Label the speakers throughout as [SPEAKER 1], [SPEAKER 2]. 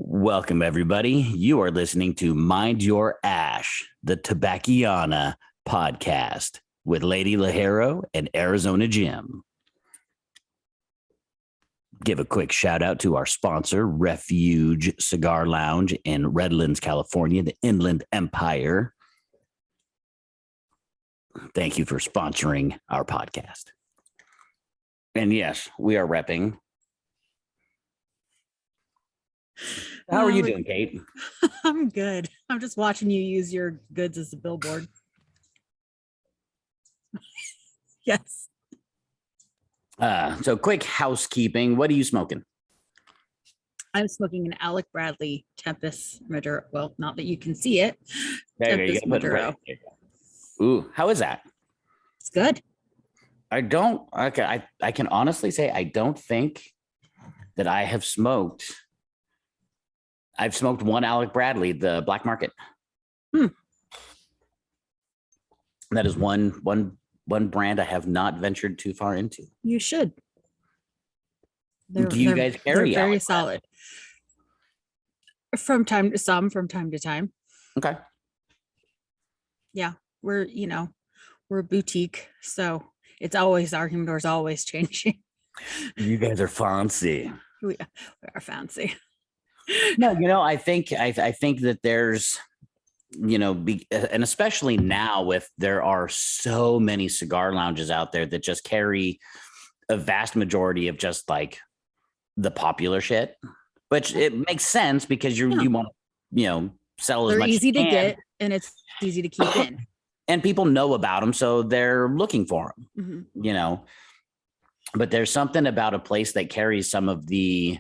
[SPEAKER 1] Welcome, everybody. You are listening to Mind Your Ash, the Tobacciana podcast with Lady Ligero and Arizona Jim. Give a quick shout out to our sponsor, Refuge Cigar Lounge in Redlands, California, the Inland Empire. Thank you for sponsoring our podcast. And yes, we are repping. How are you doing, Kate?
[SPEAKER 2] I'm good. I'm just watching you use your goods as a billboard. Yes.
[SPEAKER 1] So quick housekeeping. What are you smoking?
[SPEAKER 2] I'm smoking an Alec Bradley Tempest Maduro. Well, not that you can see it.
[SPEAKER 1] There you
[SPEAKER 2] Tempest
[SPEAKER 1] go.
[SPEAKER 2] Maduro.
[SPEAKER 1] Ooh, how is that?
[SPEAKER 2] It's good.
[SPEAKER 1] I can honestly say I don't think that I have smoked. I've smoked one Alec Bradley, the Black Market. That is one brand I have not ventured too far into.
[SPEAKER 2] You should.
[SPEAKER 1] Do you guys carry?
[SPEAKER 2] They're very
[SPEAKER 1] Alec
[SPEAKER 2] solid. From time to time.
[SPEAKER 1] Okay.
[SPEAKER 2] Yeah, we're a boutique, so it's always our humidor's always changing.
[SPEAKER 1] You guys are fancy.
[SPEAKER 2] We are fancy.
[SPEAKER 1] No, I think that there's, and especially now there are so many cigar lounges out there that just carry a vast majority of just like the popular shit, which it makes sense because you want to, sell as much. They're
[SPEAKER 2] easy to get and it's easy to keep in.
[SPEAKER 1] And people know about them, so they're looking for them, But there's something about a place that carries some of the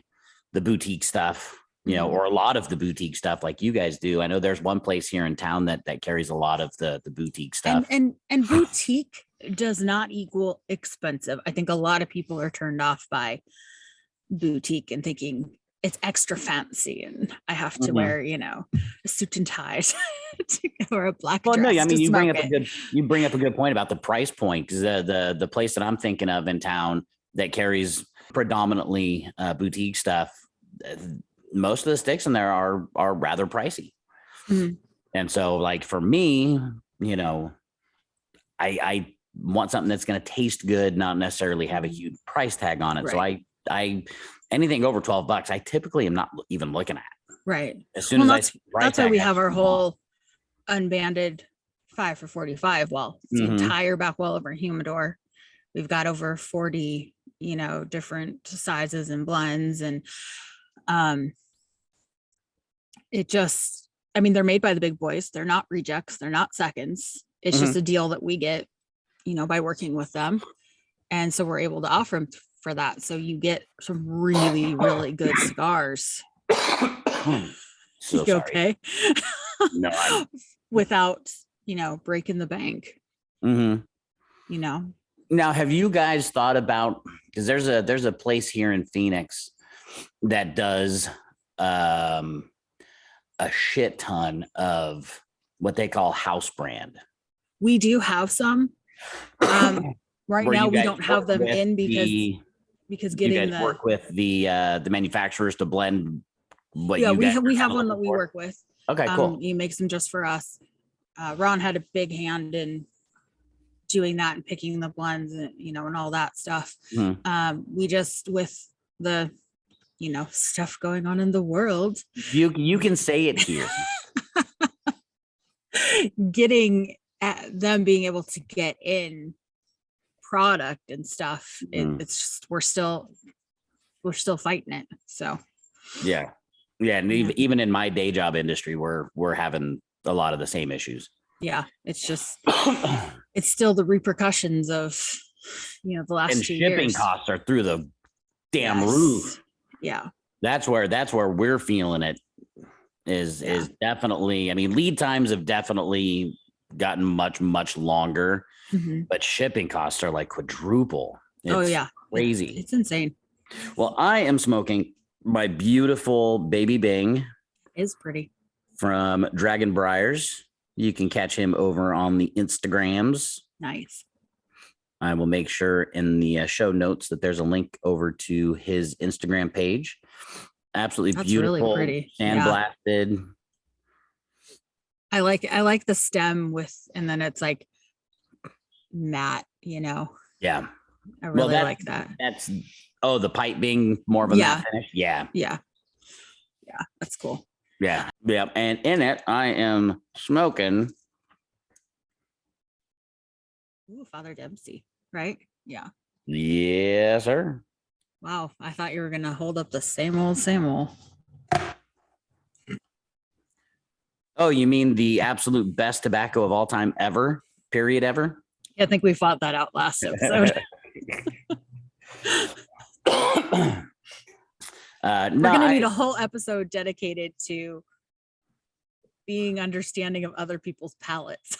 [SPEAKER 1] boutique stuff, or a lot of the boutique stuff like you guys do. I know there's one place here in town that carries a lot of the boutique stuff.
[SPEAKER 2] And boutique does not equal expensive. I think a lot of people are turned off by boutique and thinking it's extra fancy and I have to wear, a suit and tie or a black dress.
[SPEAKER 1] No, I mean, you bring up a good point about the price point, because the place that I'm thinking of in town that carries predominantly boutique stuff, most of the sticks in there are rather pricey. And so like for me, I want something that's going to taste good, not necessarily have a huge price tag on it. Right. So I anything over $12, I typically am not even looking at.
[SPEAKER 2] Right.
[SPEAKER 1] As soon as
[SPEAKER 2] that's why we have our whole unbanded 5 for $45. Well, it's the entire back wall of our humidor. We've got over 40, different sizes and blends. And they're made by the big boys. They're not rejects. They're not seconds. It's just a deal that we get, by working with them. And so we're able to offer them for that. So you get some really, really good cigars.
[SPEAKER 1] So
[SPEAKER 2] you okay?
[SPEAKER 1] No,
[SPEAKER 2] without, breaking the bank. Now,
[SPEAKER 1] have you guys thought about, because there's a place here in Phoenix that does a shit ton of what they call house brand.
[SPEAKER 2] We do have some. Right now we don't have them in because getting
[SPEAKER 1] you guys work with the manufacturers to blend what
[SPEAKER 2] we have one that we work with.
[SPEAKER 1] Okay, cool.
[SPEAKER 2] He makes them just for us. Ron had a big hand in doing that and picking the blends and and all that stuff. We just, with the stuff going on in the world,
[SPEAKER 1] you can say it here.
[SPEAKER 2] Getting at them being able to get in product and stuff, it's just we're still fighting it. So and even in my day job industry, we're having a lot of the same issues. It's just it's still the repercussions of the last
[SPEAKER 1] and
[SPEAKER 2] 2
[SPEAKER 1] shipping
[SPEAKER 2] years.
[SPEAKER 1] costs are through the damn roof. That's where we're feeling it is definitely. I mean, lead times have definitely gotten much longer, but shipping costs are like quadruple. It's crazy.
[SPEAKER 2] It's insane.
[SPEAKER 1] Well, I am smoking my beautiful Baby Bing.
[SPEAKER 2] Is pretty.
[SPEAKER 1] From Dragon Briars. You can catch him over on the Instagrams.
[SPEAKER 2] Nice.
[SPEAKER 1] I will make sure in the show notes that there's a link over to his Instagram page. Absolutely
[SPEAKER 2] That's
[SPEAKER 1] beautiful.
[SPEAKER 2] really pretty.
[SPEAKER 1] Sandblasted.
[SPEAKER 2] I like the stem with, and then it's like matte, you know.
[SPEAKER 1] Yeah.
[SPEAKER 2] I really like that.
[SPEAKER 1] That's the pipe being more of a matte finish. Yeah.
[SPEAKER 2] Yeah. That's cool.
[SPEAKER 1] Yeah. Yeah. And in it, I am smoking.
[SPEAKER 2] Ooh, Father Dempsey, right? Yeah.
[SPEAKER 1] Yes, sir.
[SPEAKER 2] Wow. I thought you were gonna hold up the same old, same old.
[SPEAKER 1] Oh, you mean the absolute best tobacco of all time ever? Period ever?
[SPEAKER 2] I think we fought that out last episode.
[SPEAKER 1] No,
[SPEAKER 2] We're gonna need a whole episode dedicated to being understanding of other people's palates.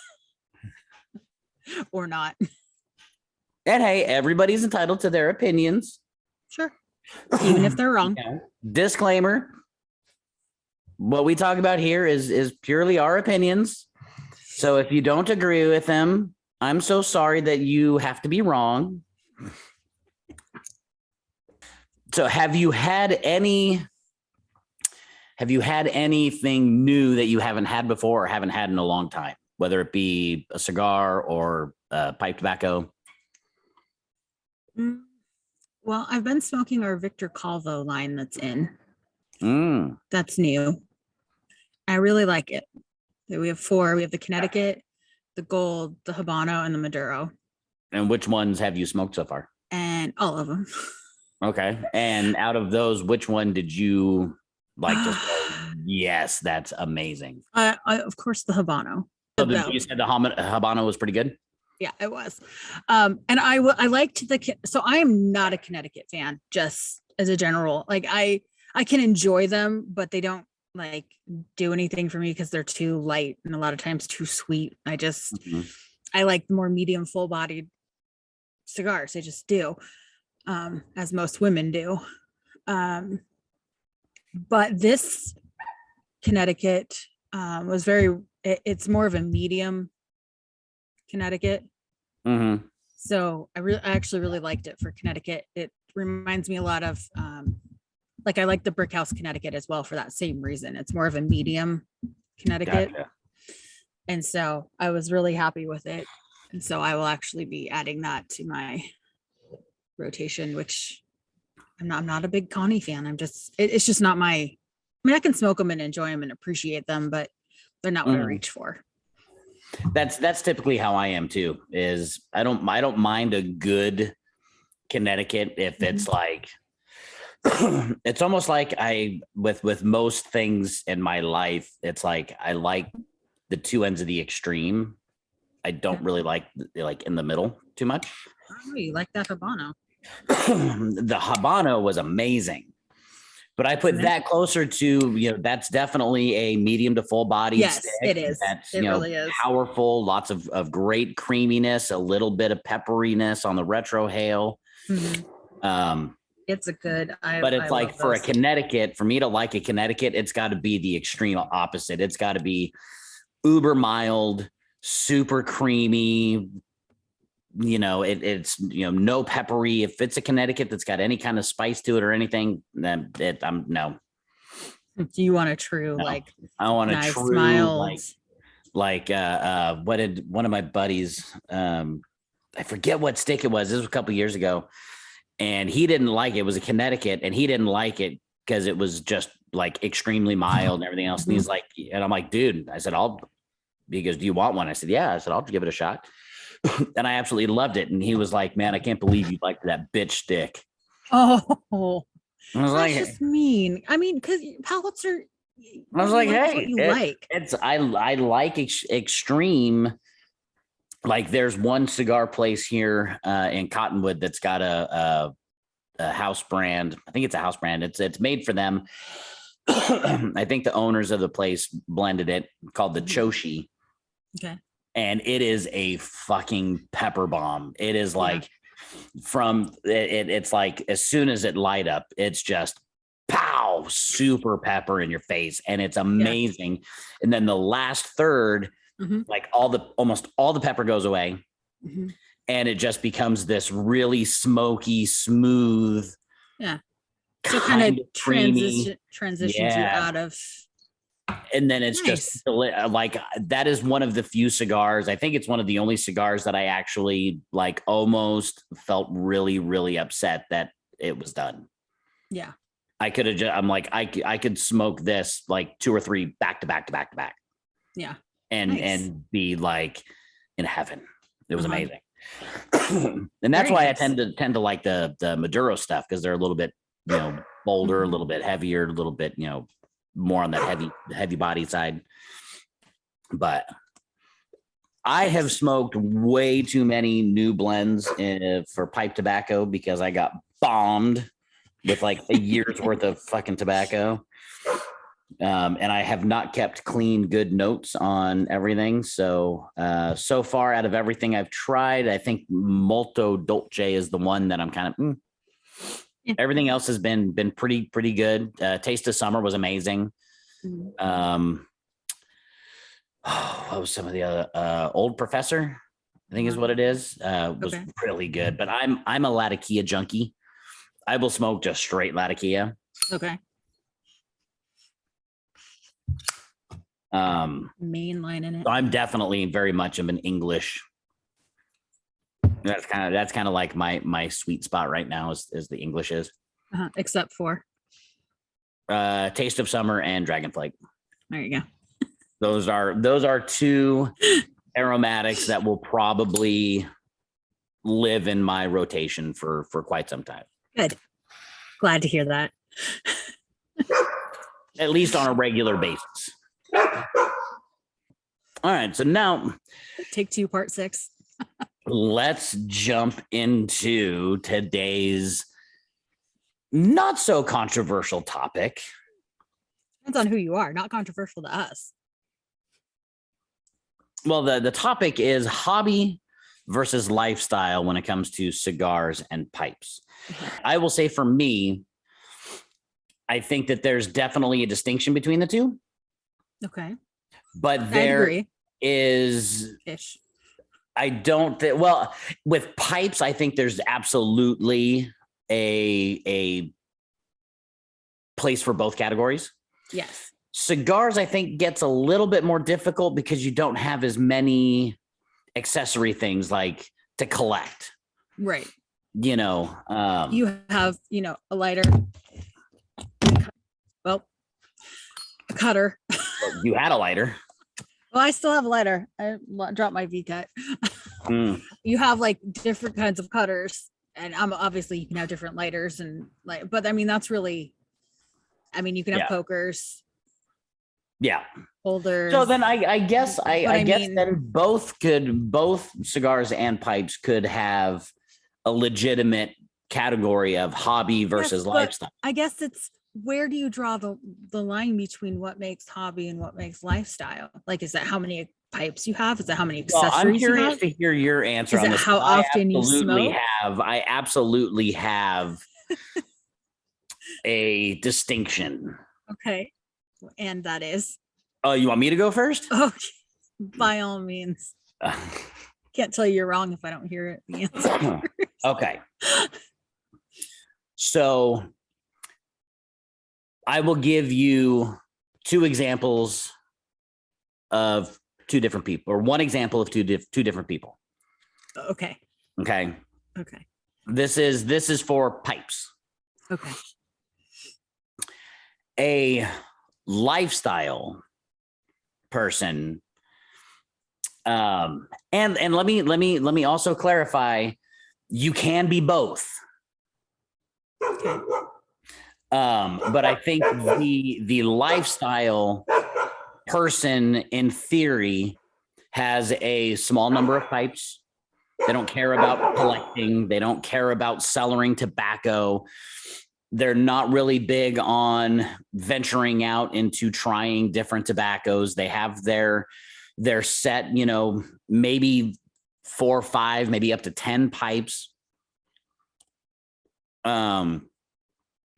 [SPEAKER 2] Or not.
[SPEAKER 1] And hey, everybody's entitled to their opinions.
[SPEAKER 2] Sure. Even if they're wrong.
[SPEAKER 1] Yeah. Disclaimer. What we talk about here is purely our opinions. So if you don't agree with them, I'm so sorry that you have to be wrong. So have you had anything new that you haven't had before or haven't had in a long time, whether it be a cigar or pipe tobacco?
[SPEAKER 2] Well, I've been smoking our Victor Calvo line that's in.
[SPEAKER 1] Mm.
[SPEAKER 2] That's new. I really like it. We have 4. We have the Connecticut, the Gold, the Habano, and the Maduro.
[SPEAKER 1] And which ones have you smoked so far?
[SPEAKER 2] And all of them.
[SPEAKER 1] Okay. And out of those, which one did you like just go, yes, that's amazing?
[SPEAKER 2] Of course, the Habano.
[SPEAKER 1] So you said the Habano was pretty good?
[SPEAKER 2] Yeah, it was. And I liked so I am not a Connecticut fan, just as a general. Like I can enjoy them, but they don't like do anything for me because they're too light and a lot of times too sweet. I like the more medium, full bodied cigars. I just do, as most women do. But this Connecticut was it's more of a medium Connecticut.
[SPEAKER 1] Mm-hmm.
[SPEAKER 2] So I actually really liked it for Connecticut. It reminds me a lot of I like the Brick House Connecticut as well for that same reason. It's more of a medium Connecticut.
[SPEAKER 1] Gotcha.
[SPEAKER 2] And so I was really happy with it. And so I will actually be adding that to my rotation, which I'm not a big Connie fan. It's just not I can smoke them and enjoy them and appreciate them, but they're not what I reach for.
[SPEAKER 1] That's typically how I am too. Is I don't mind a good Connecticut if it's like it's almost like with most things in my life, it's like I like the two ends of the extreme. I don't really like in the middle too much.
[SPEAKER 2] Oh, you like that Habano?
[SPEAKER 1] The Habano was amazing. But I put that closer to, that's definitely a medium to full body.
[SPEAKER 2] Yes,
[SPEAKER 1] stick.
[SPEAKER 2] it is.
[SPEAKER 1] That's,
[SPEAKER 2] it really is.
[SPEAKER 1] Powerful, lots of great creaminess, a little bit of pepperiness on the retrohale.
[SPEAKER 2] Mm-hmm. It's a good,
[SPEAKER 1] but it's like for a Connecticut, for me to like a Connecticut, it's got to be the extreme opposite. It's got to be uber mild, super creamy, it's no peppery. If it's a Connecticut that's got any kind of spice to it or anything, then I'm no.
[SPEAKER 2] Do you want a true
[SPEAKER 1] I want
[SPEAKER 2] nice,
[SPEAKER 1] a true
[SPEAKER 2] mild,
[SPEAKER 1] what did one of my buddies I forget what stick it was. This was a couple years ago, and he didn't like it. It was a Connecticut, and he didn't like it because it was just like extremely mild and everything else. And he's like, and I'm like, dude, I said, he goes, do you want one? I said, yeah. I said, I'll give it a shot. And I absolutely loved it. And he was like, man, I can't believe you liked that bitch stick.
[SPEAKER 2] Oh,
[SPEAKER 1] I was like,
[SPEAKER 2] just mean. I mean, because palates are.
[SPEAKER 1] I was like, hey,
[SPEAKER 2] what you like.
[SPEAKER 1] I like extreme. Like there's one cigar place here in Cottonwood that's got a house brand. I think it's a house brand. It's made for them. I think the owners of the place blended it, called the Choshi.
[SPEAKER 2] Okay.
[SPEAKER 1] And it is a fucking pepper bomb. It is like it's like as soon as it light up, it's just pow, super pepper in your face. And it's amazing. Yeah. And then the last third, like almost all the pepper goes away. And it just becomes this really smoky, smooth.
[SPEAKER 2] Yeah. So kind of
[SPEAKER 1] creamy.
[SPEAKER 2] transitions you out of.
[SPEAKER 1] And then it's
[SPEAKER 2] Nice.
[SPEAKER 1] just like, that is one of the few cigars. I think it's one of the only cigars that I actually like almost felt really, really upset that it was done.
[SPEAKER 2] Yeah.
[SPEAKER 1] I could have just, I'm like, I could smoke this like 2 or 3 back to back to back to back.
[SPEAKER 2] Yeah.
[SPEAKER 1] And,
[SPEAKER 2] Nice.
[SPEAKER 1] and be like in heaven. It was amazing. And
[SPEAKER 2] Very
[SPEAKER 1] that's why
[SPEAKER 2] nice.
[SPEAKER 1] I tend to like the Maduro stuff, because they're a little bit, bolder, a little bit heavier, a little bit, more on that heavy body side. But I have smoked way too many new blends for pipe tobacco because I got bombed with like a year's worth of fucking tobacco. And I have not kept clean, good notes on everything. So, so far out of everything I've tried, I think Molto Dolce is the one that I'm kind of, everything else has been pretty good. Taste of Summer was amazing. What was some of the other, Old Professor, I think is what it is, was really good. But I'm a Latakia junkie. I will smoke just straight Latakia.
[SPEAKER 2] Okay. Mainline in it.
[SPEAKER 1] I'm definitely very much of an English. That's kind of like my sweet spot right now is the English is.
[SPEAKER 2] Except for
[SPEAKER 1] Taste of Summer and Dragonflight.
[SPEAKER 2] There you go.
[SPEAKER 1] Those are 2 aromatics that will probably live in my rotation for quite some time.
[SPEAKER 2] Good. Glad to hear that.
[SPEAKER 1] At least on a regular basis. All right, so now
[SPEAKER 2] Take 2, part 6.
[SPEAKER 1] let's jump into today's not so controversial topic.
[SPEAKER 2] Depends on who you are. Not controversial to us.
[SPEAKER 1] Well, the topic is hobby versus lifestyle when it comes to cigars and pipes. I will say for me, I think that there's definitely a distinction between the two.
[SPEAKER 2] Okay.
[SPEAKER 1] But there is, I don't think, well, with pipes, I think there's absolutely a place for both categories.
[SPEAKER 2] Yes.
[SPEAKER 1] Cigars, I think, gets a little bit more difficult because you don't have as many accessory things like to collect.
[SPEAKER 2] Right.
[SPEAKER 1] You
[SPEAKER 2] have, a lighter. Well, a cutter.
[SPEAKER 1] You had a lighter.
[SPEAKER 2] Well, I still have a lighter. I dropped my V-cut. You have like different kinds of cutters, and obviously you can have different lighters and but I mean, that's really, you can have pokers.
[SPEAKER 1] Yeah.
[SPEAKER 2] Holders.
[SPEAKER 1] So then I guess then both cigars and pipes could have a legitimate category of hobby versus lifestyle.
[SPEAKER 2] I guess it's, where do you draw the line between what makes hobby and what makes lifestyle? Like, is that how many pipes you have? Is that how many accessories
[SPEAKER 1] I'm curious to hear your answer on this.
[SPEAKER 2] How often you smoke?
[SPEAKER 1] I absolutely have a distinction.
[SPEAKER 2] Okay. And that is?
[SPEAKER 1] Oh, you want me to go first?
[SPEAKER 2] Oh, by all means. Can't tell you you're wrong if I don't hear it. The answer.
[SPEAKER 1] Okay. So I will give you 2 examples of 2 different people, or 1 example of two different people.
[SPEAKER 2] Okay.
[SPEAKER 1] Okay.
[SPEAKER 2] Okay.
[SPEAKER 1] This is for pipes.
[SPEAKER 2] Okay.
[SPEAKER 1] A lifestyle person, and let me also clarify, you can be both.
[SPEAKER 2] Okay.
[SPEAKER 1] But I think the lifestyle person in theory has a small number of pipes. They don't care about collecting. They don't care about cellaring tobacco. They're not really big on venturing out into trying different tobaccos. They have their set, maybe 4 or 5, maybe up to 10 pipes.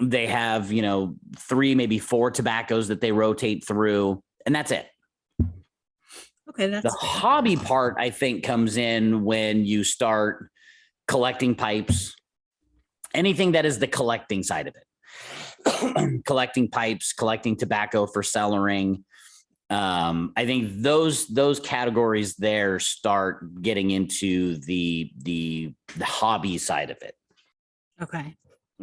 [SPEAKER 1] They have, 3, maybe 4 tobaccos that they rotate through, and that's it.
[SPEAKER 2] Okay, that's
[SPEAKER 1] the hobby part, I think, comes in when you start collecting pipes, anything that is the collecting side of it. collecting pipes, collecting tobacco for cellaring. I think those categories there start getting into the hobby side of it.
[SPEAKER 2] Okay.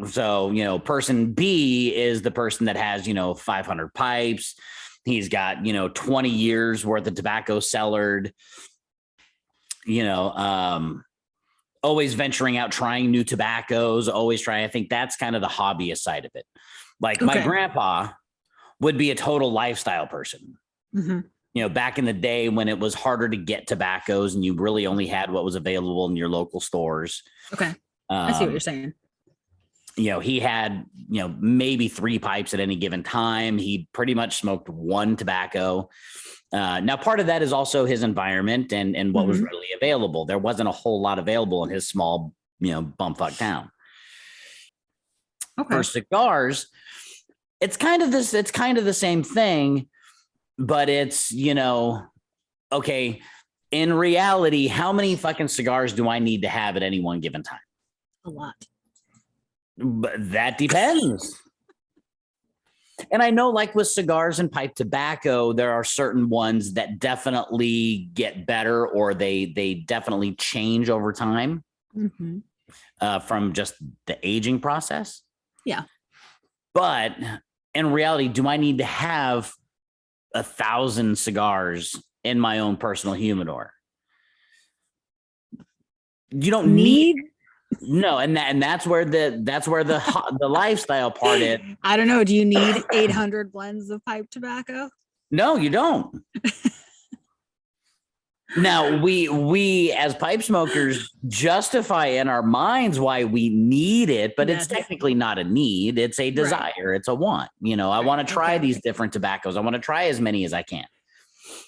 [SPEAKER 1] So, person B is the person that has, 500 pipes. He's got, 20 years worth of tobacco cellared, always venturing out, trying new tobaccos, always trying. I think that's kind of the hobbyist side of it. Like my grandpa would be a total lifestyle person. Mm-hmm. Back in the day when it was harder to get tobaccos and you really only had what was available in your local stores.
[SPEAKER 2] Okay. I see what you're saying.
[SPEAKER 1] He had, maybe 3 pipes at any given time. He pretty much smoked one tobacco. Now, part of that is also his environment and what was readily available. There wasn't a whole lot available in his small, bumfuck town. Okay. For cigars, it's kind of the same thing, but it's, okay, in reality, how many fucking cigars do I need to have at any one given time?
[SPEAKER 2] A lot.
[SPEAKER 1] But that depends. And I know, like with cigars and pipe tobacco, there are certain ones that definitely get better, or they definitely change over time from just the aging process.
[SPEAKER 2] Yeah.
[SPEAKER 1] But in reality, do I need to have 1,000 cigars in my own personal humidor? You don't need. No, and that's where the lifestyle part is.
[SPEAKER 2] I don't know. Do you need 800 blends of pipe tobacco?
[SPEAKER 1] No, you don't. Now, we as pipe smokers justify in our minds why we need it, but it's technically not a need. It's a desire. Right. It's a want. I want to try these different tobaccos. I want to try as many as I can.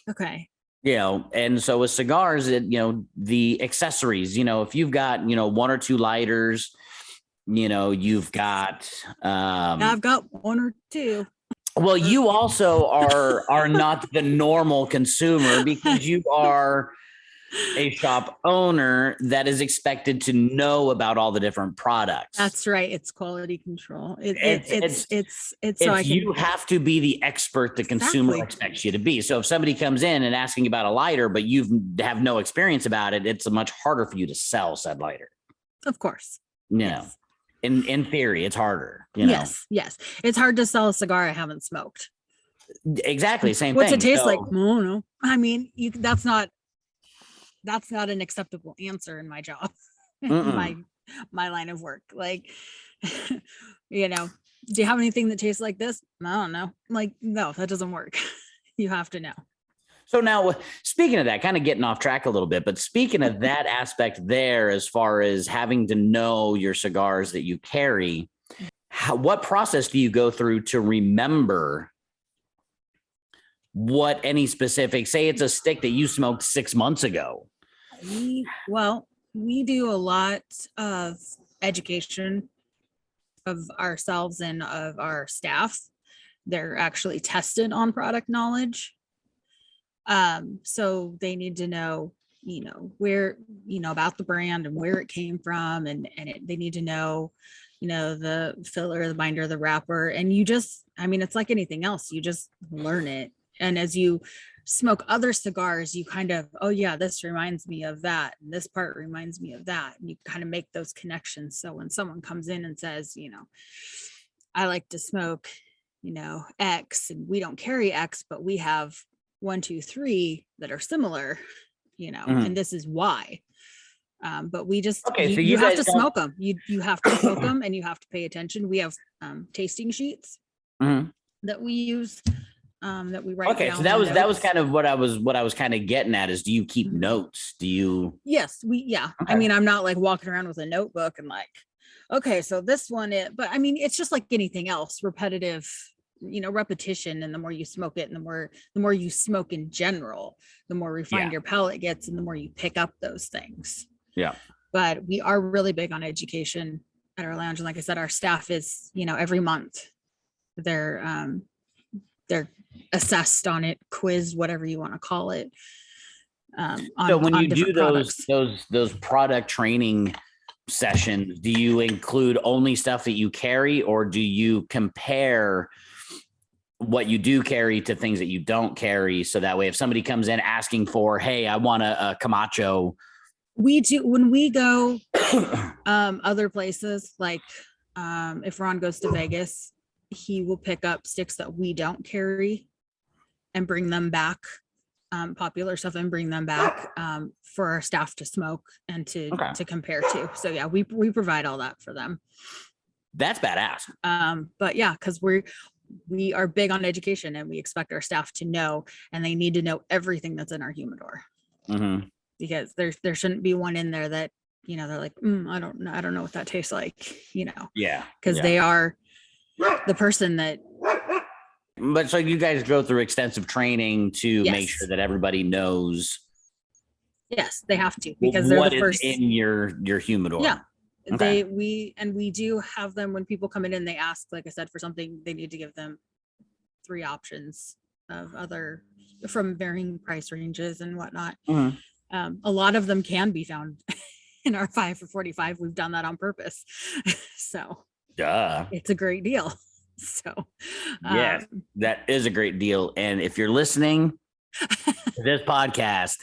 [SPEAKER 2] Okay.
[SPEAKER 1] And so with cigars, the accessories, if you've got, 1 or 2 lighters, you've got,
[SPEAKER 2] I've got 1 or 2.
[SPEAKER 1] Well, you also are not the normal consumer, because you are a shop owner that is expected to know about all the different products.
[SPEAKER 2] That's right. It's quality control. It's so I can,
[SPEAKER 1] you have to be the expert the consumer expects you to be. So if somebody comes in and asking about a lighter, but you have no experience about it, it's much harder for you to sell said lighter.
[SPEAKER 2] Of course.
[SPEAKER 1] Yes. In theory, it's harder.
[SPEAKER 2] Yes. It's hard to sell a cigar I haven't smoked.
[SPEAKER 1] Exactly. Same
[SPEAKER 2] What's
[SPEAKER 1] thing.
[SPEAKER 2] What's it taste like? No. I mean, that's not an acceptable answer in my job, my line of work. Like, do you have anything that tastes like this? I don't know. Like, no, that doesn't work. You have to know.
[SPEAKER 1] So now, speaking of that, kind of getting off track a little bit, but speaking of that aspect there, as far as having to know your cigars that you carry, what process do you go through to remember what any specific, say it's a stick that you smoked 6 months ago?
[SPEAKER 2] We do a lot of education of ourselves and of our staff. They're actually tested on product knowledge. So they need to know, where, about the brand and where it came from. And they need to know, the filler, the binder, the wrapper. And it's like anything else. You just learn it. And as you smoke other cigars, you kind of, oh yeah, this reminds me of that. And this part reminds me of that. And you kind of make those connections. So when someone comes in and says, I like to smoke, X, and we don't carry X, but we have 1, 2, 3 that are similar, and this is why. But we just, so you have to smoke them. You have to smoke them, and you have to pay attention. We have tasting sheets that we use. That we write.
[SPEAKER 1] Okay, so that was kind of what I was kind of getting at is, do you keep notes? Do you?
[SPEAKER 2] Yes, Okay. I mean, I'm not like walking around with a notebook and like, okay, so this one but I mean, it's just like anything else, repetitive, repetition. And the more you smoke it, and the more you smoke in general, the more refined your palate gets, and the more you pick up those things.
[SPEAKER 1] Yeah.
[SPEAKER 2] But we are really big on education at our lounge, and like I said, our staff is, every month they're assessed on it, quizzed, whatever you want to call it.
[SPEAKER 1] So when you do those product training sessions, do you include only stuff that you carry, or do you compare what you do carry to things that you don't carry? So that way, if somebody comes in asking for, hey, I want a Camacho.
[SPEAKER 2] We do, when we go other places, like if Ron goes to Vegas, he will pick up sticks that we don't carry and bring them back, popular stuff, and bring them back for our staff to smoke and to compare to. So yeah, we provide all that for them.
[SPEAKER 1] That's badass.
[SPEAKER 2] But yeah, because we are big on education, and we expect our staff to know, and they need to know everything that's in our humidor.
[SPEAKER 1] Mm-hmm.
[SPEAKER 2] Because there shouldn't be one in there that, you know, they're like, I don't know what that tastes like, you know.
[SPEAKER 1] Yeah.
[SPEAKER 2] Because they are the person that.
[SPEAKER 1] But so you guys go through extensive training to make sure that everybody knows.
[SPEAKER 2] Yes, they have to, because they're the first
[SPEAKER 1] in your humidor.
[SPEAKER 2] Yeah. Okay. We do have them, when people come in and they ask, like I said, for something, they need to give them 3 options of other, from varying price ranges and whatnot.
[SPEAKER 1] Mm-hmm.
[SPEAKER 2] A lot of them can be found in our 5 for 45. We've done that on purpose. So it's a great deal. So
[SPEAKER 1] yes, that is a great deal. And if you're listening to this podcast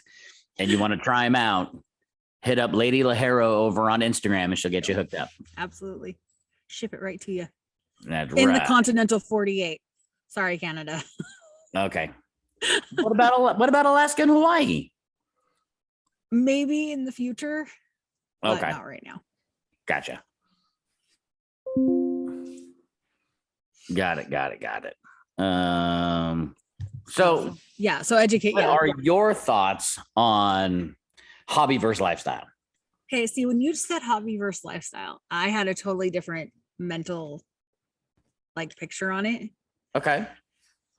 [SPEAKER 1] and you want to try them out, hit up Lady Ligero over on Instagram and she'll get you hooked up.
[SPEAKER 2] Absolutely. Ship it right to you.
[SPEAKER 1] That's
[SPEAKER 2] in the continental 48. Sorry, Canada.
[SPEAKER 1] Okay. What about Alaska and Hawaii?
[SPEAKER 2] Maybe in the future. But
[SPEAKER 1] okay.
[SPEAKER 2] Not right now.
[SPEAKER 1] Gotcha. Got it. So
[SPEAKER 2] yeah. So educate.
[SPEAKER 1] What are your thoughts on hobby versus lifestyle?
[SPEAKER 2] Okay. See, when you said hobby versus lifestyle, I had a totally different mental picture on it.
[SPEAKER 1] Okay.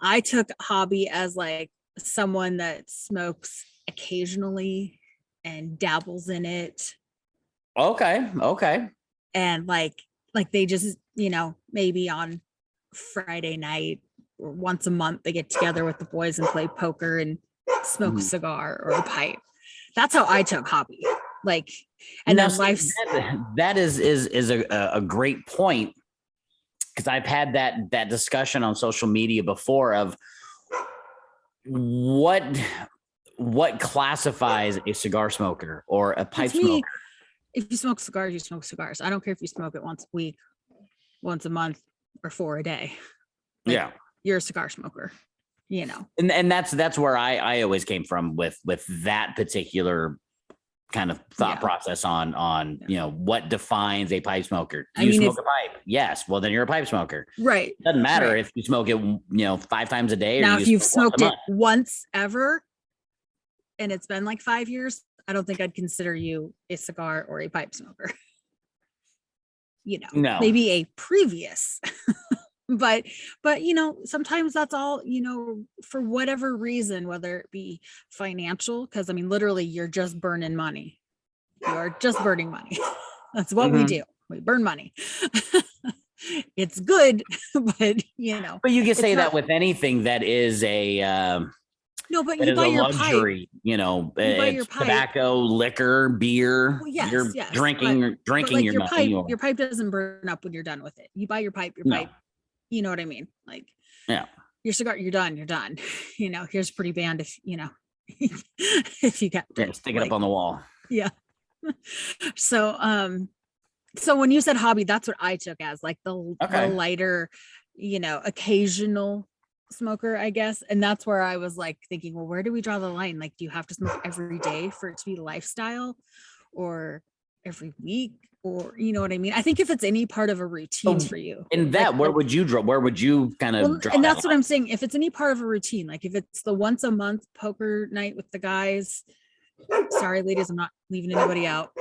[SPEAKER 2] I took hobby as like someone that smokes occasionally and dabbles in it.
[SPEAKER 1] Okay.
[SPEAKER 2] And like they just, you know, maybe on Friday night or once a month, they get together with the boys and play poker and smoke a cigar or a pipe. That's how I took hobby. And now, then life's
[SPEAKER 1] that is a great point, because I've had that discussion on social media before of what classifies a cigar smoker or a pipe smoker.
[SPEAKER 2] If you smoke cigars, you smoke cigars. I don't care if you smoke it once a week, once a month, or 4 a day. You're a cigar smoker, you know.
[SPEAKER 1] And that's where I always came from with that particular kind of thought process on you know, what defines a pipe smoker. Do you smoke a pipe? Yes. Well, then you're a pipe smoker.
[SPEAKER 2] Right.
[SPEAKER 1] Doesn't matter if you smoke it, you know, 5 times a day.
[SPEAKER 2] Now, if you've smoked it once ever and it's been like 5 years, I don't think I'd consider you a cigar or a pipe smoker. You know, maybe a previous, but you know, sometimes that's all, you know, for whatever reason, whether it be financial, because I mean, literally you're just burning money. You're just burning money. That's what we do. We burn money. It's good, but you know.
[SPEAKER 1] But you can say that with anything that is a
[SPEAKER 2] no, but you buy your
[SPEAKER 1] luxury, pipe. You know, it's tobacco, liquor, beer.
[SPEAKER 2] Well, yes,
[SPEAKER 1] you're drinking like your money.
[SPEAKER 2] Your pipe doesn't burn up when you're done with it. You buy your pipe, pipe. You know what I mean? Like, your cigar, you're done. You know, here's a pretty band if you know, if you got
[SPEAKER 1] stick it up on the wall.
[SPEAKER 2] Yeah. So, so when you said hobby, that's what I took as like the lighter, you know, occasional smoker, I guess. And that's where I was like thinking, well, where do we draw the line? Like, do you have to smoke every day for it to be lifestyle, or every week, or you know what I mean? I think if it's any part of a routine for you,
[SPEAKER 1] and that where would you draw? Where would you kind of draw?
[SPEAKER 2] And that's what I'm saying. If it's any part of a routine, like if it's the once a month poker night with the guys, sorry, ladies, I'm not leaving anybody out.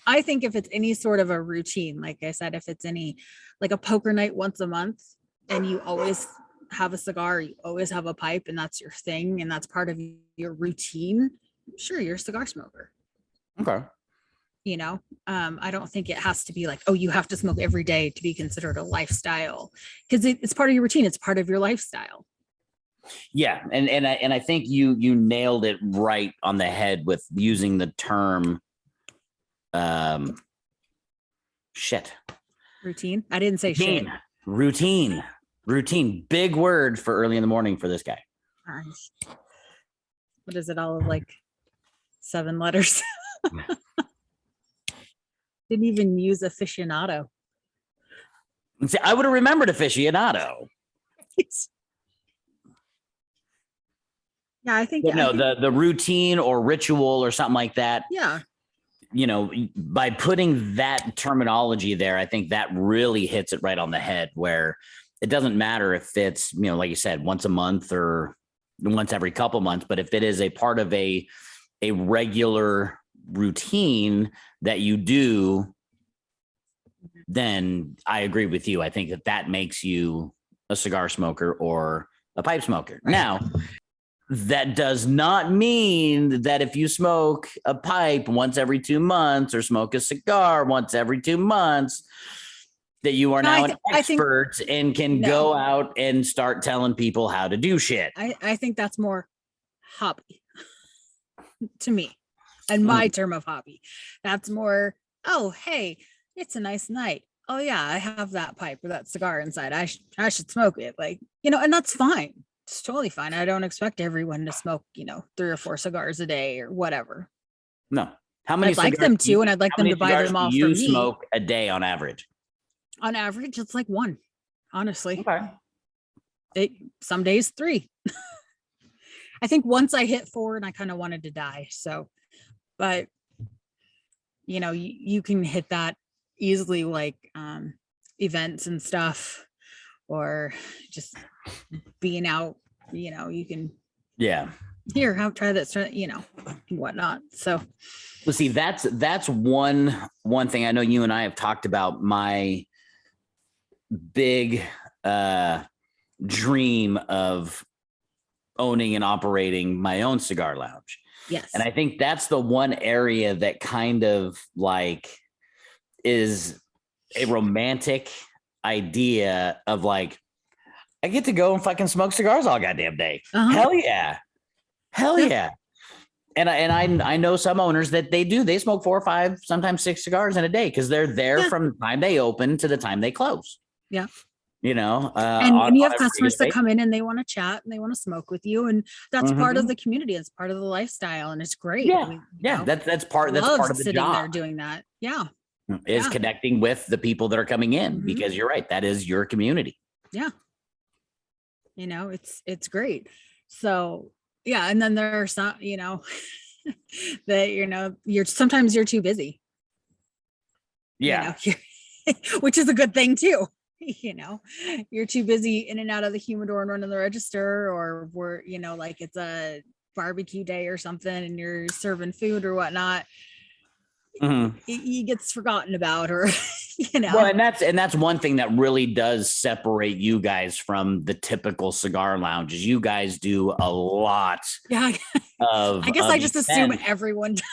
[SPEAKER 2] I think if it's any sort of a routine, like I said, if it's any like a poker night once a month, and you always have a cigar, you always have a pipe, and that's your thing, and that's part of your routine, sure, you're a cigar smoker.
[SPEAKER 1] Okay.
[SPEAKER 2] You know, I don't think it has to be like, oh, you have to smoke every day to be considered a lifestyle, because it's part of your routine. It's part of your lifestyle.
[SPEAKER 1] Yeah. And I think you nailed it right on the head with using the term Shit.
[SPEAKER 2] Routine. I didn't say shit.
[SPEAKER 1] Routine. Big word for early in the morning for this guy.
[SPEAKER 2] What is it? All of like 7 letters. Didn't even use aficionado.
[SPEAKER 1] See, I would have remembered aficionado.
[SPEAKER 2] Yeah, I think.
[SPEAKER 1] But no, the routine or ritual or something like that.
[SPEAKER 2] Yeah.
[SPEAKER 1] You know, by putting that terminology there, I think that really hits it right on the head, where it doesn't matter if it's, you know, like you said, once a month or once every couple months, but if it is a part of a regular routine that you do, then I agree with you. I think that makes you a cigar smoker or a pipe smoker. Right. Now, that does not mean that if you smoke a pipe once every 2 months or smoke a cigar once every 2 months, that you are now an expert and can go out and start telling people how to do shit.
[SPEAKER 2] I think that's more hobby to me, and my term of hobby. That's more, oh, hey, it's a nice night. Oh yeah, I have that pipe or that cigar inside. I should smoke it. Like, you know, and that's fine. It's totally fine. I don't expect everyone to smoke, you know, 3 or 4 cigars a day or whatever.
[SPEAKER 1] No. How many?
[SPEAKER 2] I'd like them to, and I'd like them to buy them all for me.
[SPEAKER 1] You smoke a day on average?
[SPEAKER 2] On average, it's like 1, honestly.
[SPEAKER 1] Okay.
[SPEAKER 2] Some days 3. I think once I hit 4 and I kind of wanted to die. So, but you know, you can hit that easily, like events and stuff, or just being out, you know, you can, try that, you know, and whatnot. So,
[SPEAKER 1] well, see, that's one thing I know you and I have talked about. My big dream of owning and operating my own cigar lounge.
[SPEAKER 2] Yes.
[SPEAKER 1] And I think that's the one area that kind of like is a romantic idea of like, I get to go and fucking smoke cigars all goddamn day. Hell yeah. And I know some owners that they smoke 4 or 5, sometimes 6 cigars in a day, because they're there from the time they open to the time they close.
[SPEAKER 2] Yeah.
[SPEAKER 1] You know,
[SPEAKER 2] and you have customers that come in and they want to chat and they want to smoke with you, and that's part of the community. It's part of the lifestyle, and it's great.
[SPEAKER 1] Yeah, I mean, that's part of the job.
[SPEAKER 2] There doing that,
[SPEAKER 1] is connecting with the people that are coming in, because you're right, that is your community.
[SPEAKER 2] Yeah, you know, it's great. So yeah, and then there are some, you know, that, you know, sometimes you're too busy.
[SPEAKER 1] Yeah,
[SPEAKER 2] you know, which is a good thing too. You know, you're too busy in and out of the humidor and running the register, or we're, you know, like it's a barbecue day or something and you're serving food or whatnot. It gets forgotten about, or, you know.
[SPEAKER 1] Well, and that's one thing that really does separate you guys from the typical cigar lounges. You guys do a lot.
[SPEAKER 2] Yeah. I guess I just assume everyone does.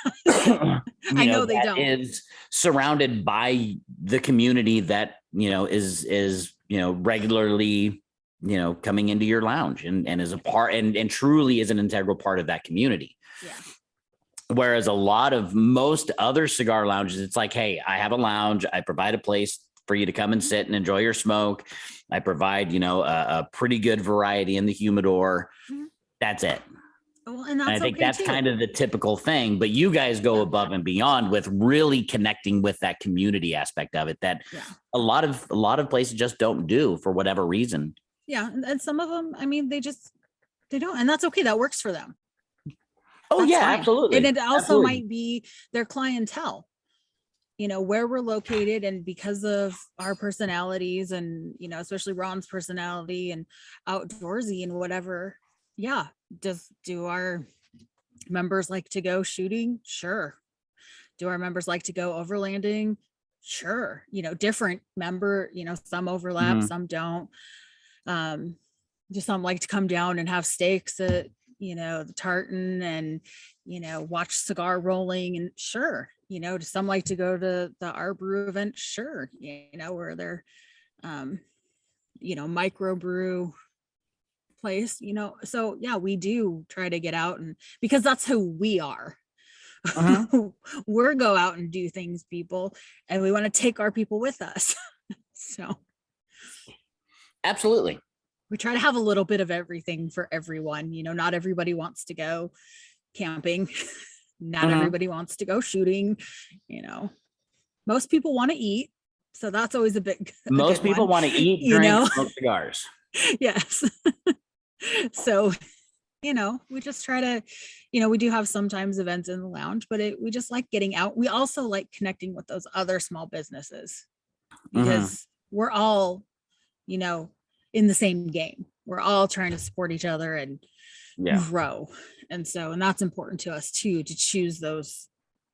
[SPEAKER 2] I know they don't.
[SPEAKER 1] Is surrounded by the community that, you know, is, you know, regularly, you know, coming into your lounge and is a part and truly is an integral part of that community.
[SPEAKER 2] Yeah.
[SPEAKER 1] Whereas most other cigar lounges, it's like, hey, I have a lounge. I provide a place for you to come and sit and enjoy your smoke. I provide, you know, a pretty good variety in the humidor. That's it.
[SPEAKER 2] Well, and
[SPEAKER 1] I think that's kind of the typical thing, but you guys go above and beyond with really connecting with that community aspect of it that a lot of places just don't do for whatever reason.
[SPEAKER 2] Yeah. And some of them, I mean, they don't, and that's okay. That works for them.
[SPEAKER 1] Oh, that's fine. Absolutely.
[SPEAKER 2] And it also might be their clientele, you know, where we're located, and because of our personalities and, you know, especially Ron's personality and outdoorsy and whatever. Yeah. Do our members like to go shooting? Sure. Do our members like to go overlanding? Sure. You know, different member, you know, some overlap, some don't. Just some like to come down and have steaks at, you know, the tartan and, you know, watch cigar rolling, and sure, you know, some like to go to the our brew event. Sure. You know, where they're, you know, micro brew place, you know. So yeah, we do try to get out, and because that's who we are. We're go out and do things, people, and we want to take our people with us. So
[SPEAKER 1] absolutely.
[SPEAKER 2] We try to have a little bit of everything for everyone. Not everybody wants to go camping. Not everybody wants to go shooting. Most people want to eat. So that's always
[SPEAKER 1] most people want to eat, drink, smoke cigars.
[SPEAKER 2] Yes. So, we just try to, we do have sometimes events in the lounge, but we just like getting out. We also like connecting with those other small businesses because we're all, in the same game. We're all trying to support each other and grow. And that's important to us too, to choose those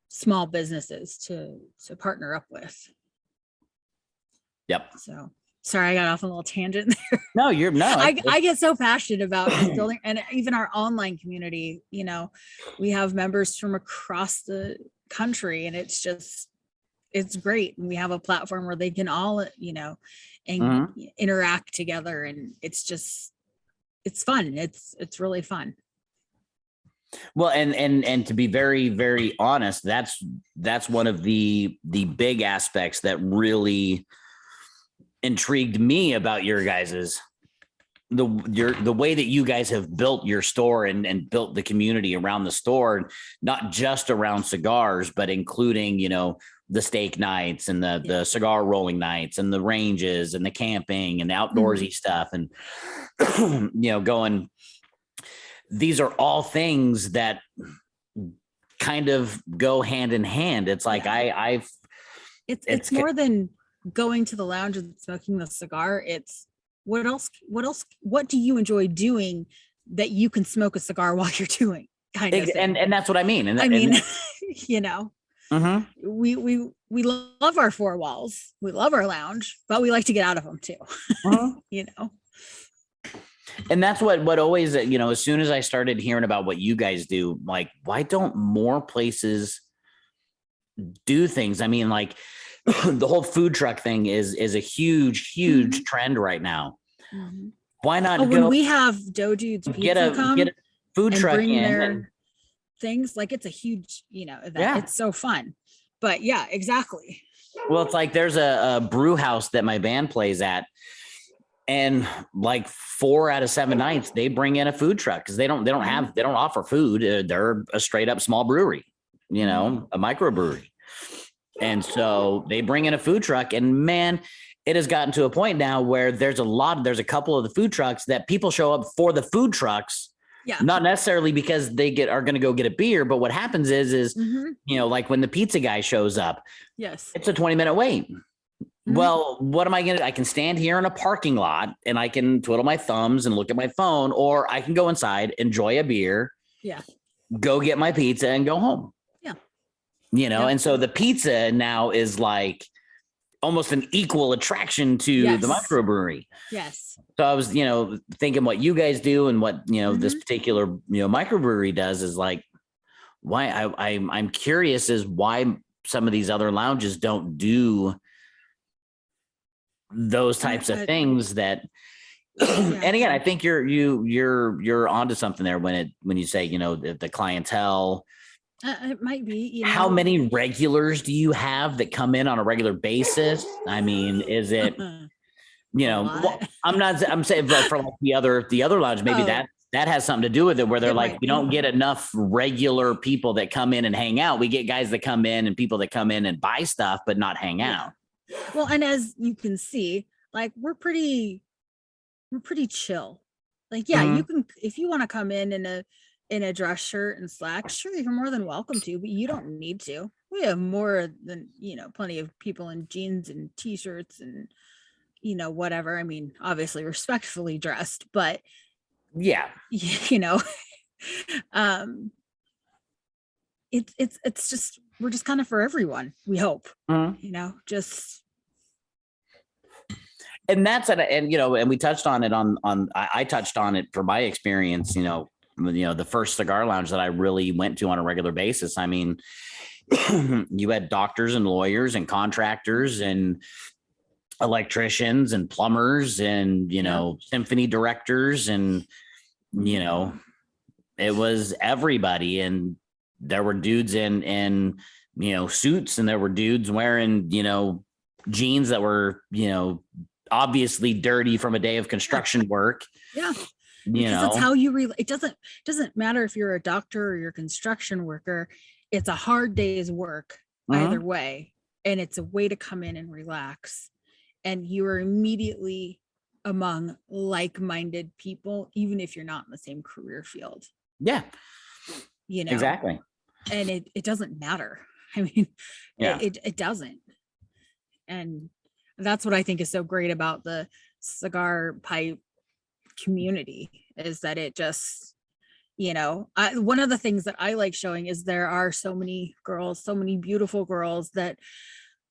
[SPEAKER 2] small businesses to partner up with.
[SPEAKER 1] Yep.
[SPEAKER 2] So sorry, I got off on a little tangent there.
[SPEAKER 1] No,
[SPEAKER 2] I get so passionate about building, and even our online community, we have members from across the country, and it's great. And we have a platform where they can all, and interact together. And it's fun. It's really fun.
[SPEAKER 1] Well, and to be very, very honest, that's one of the big aspects that really intrigued me about your guys's the way that you guys have built your store and built the community around the store, not just around cigars, but including, the steak nights and the cigar rolling nights and the ranges and the camping and the outdoorsy stuff. And, these are all things that kind of go hand in hand. It's like, it's
[SPEAKER 2] more than going to the lounge and smoking the cigar. It's what do you enjoy doing that you can smoke a cigar while you're doing kind of thing.
[SPEAKER 1] And that's what I mean.
[SPEAKER 2] We love our four walls. We love our lounge, but we like to get out of them too.
[SPEAKER 1] And that's what always, as soon as I started hearing about what you guys do, like, why don't more places do things? I mean, like the whole food truck thing is a huge trend right now. Why not
[SPEAKER 2] when we have Doe Dudes Pizza
[SPEAKER 1] get a food truck in
[SPEAKER 2] their things, like it's a huge, event. Yeah. It's so fun. But yeah, exactly.
[SPEAKER 1] Well, it's like there's a brew house that my band plays at, and like 4 out of 7 nights they bring in a food truck because they don't offer food. They're a straight up small brewery, a microbrewery. And so they bring in a food truck, and man, it has gotten to a point now where there's a couple of the food trucks that people show up for the food trucks. Yeah. Not necessarily because they are going to go get a beer, but what happens is like when the pizza guy shows up,
[SPEAKER 2] yes,
[SPEAKER 1] it's a 20-minute wait. Well, what am I going to do? I can stand here in a parking lot and I can twiddle my thumbs and look at my phone, or I can go inside, enjoy a beer, go get my pizza and go home. Yeah. And so the pizza now is like almost an equal attraction to the microbrewery.
[SPEAKER 2] Yes.
[SPEAKER 1] So I was, thinking what you guys do and what, this particular, microbrewery does is like, why I'm curious is why some of these other lounges don't do those types of things that, and again, I think you're onto something there when you say, the clientele.
[SPEAKER 2] It might be.
[SPEAKER 1] How many regulars do you have that come in on a regular basis? I mean, is it, I'm saying, but for like the other lounge, maybe that has something to do with it, where they're like, we don't get enough regular people that come in and hang out. We get guys that come in and people that come in and buy stuff, but not hang out.
[SPEAKER 2] Well, and as you can see, like we're pretty chill. Like, you can, if you want to come in a dress shirt and slacks, sure, you're more than welcome to, but you don't need to. We have more than, plenty of people in jeans and t-shirts and, whatever. I mean, obviously respectfully dressed, but it's just, we're just kind of for everyone, we hope, just.
[SPEAKER 1] And that's and we touched on it I touched on it from my experience, the first cigar lounge that I really went to on a regular basis. I mean, you had doctors and lawyers and contractors and electricians and plumbers and, symphony directors and, it was everybody. And there were dudes in suits, and there were dudes wearing, jeans that were, obviously dirty from a day of construction work.
[SPEAKER 2] Yeah. Because it's how you it doesn't matter if you're a doctor or you're a construction worker. It's a hard day's work either way. And it's a way to come in and relax. And you are immediately among like-minded people, even if you're not in the same career field.
[SPEAKER 1] Yeah. Exactly.
[SPEAKER 2] And it doesn't matter. I mean, it doesn't. And that's what I think is so great about the cigar pipe community, is that it just, one of the things that I like showing is there are so many beautiful girls that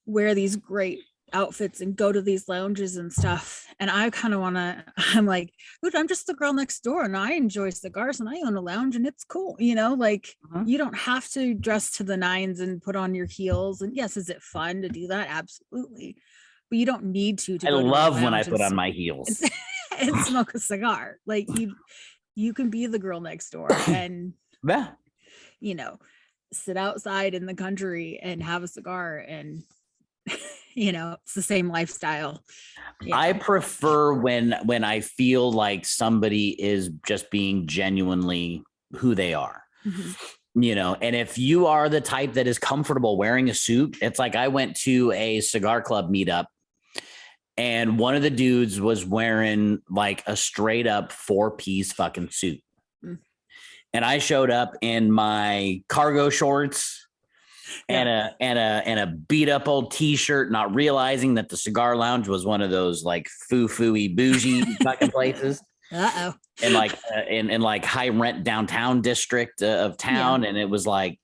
[SPEAKER 2] wear these great outfits and go to these lounges and stuff. And I kind of I'm like, dude, I'm just the girl next door and I enjoy cigars and I own a lounge and it's cool. You don't have to dress to the nines and put on your heels. And yes, is it fun to do that? Absolutely. But you don't need to
[SPEAKER 1] I love when I put on my heels
[SPEAKER 2] and smoke a cigar. Like you can be the girl next door and sit outside in the country and have a cigar, and it's the same lifestyle.
[SPEAKER 1] I prefer when I feel like somebody is just being genuinely who they are. And if you are the type that is comfortable wearing a suit, it's like I went to a cigar club meetup and one of the dudes was wearing like a straight up 4-piece fucking suit. And I showed up in my cargo shorts and a beat up old t-shirt, not realizing that the cigar lounge was one of those like foo-foo-y bougie fucking places. And like in like high rent downtown district of town. And it was like,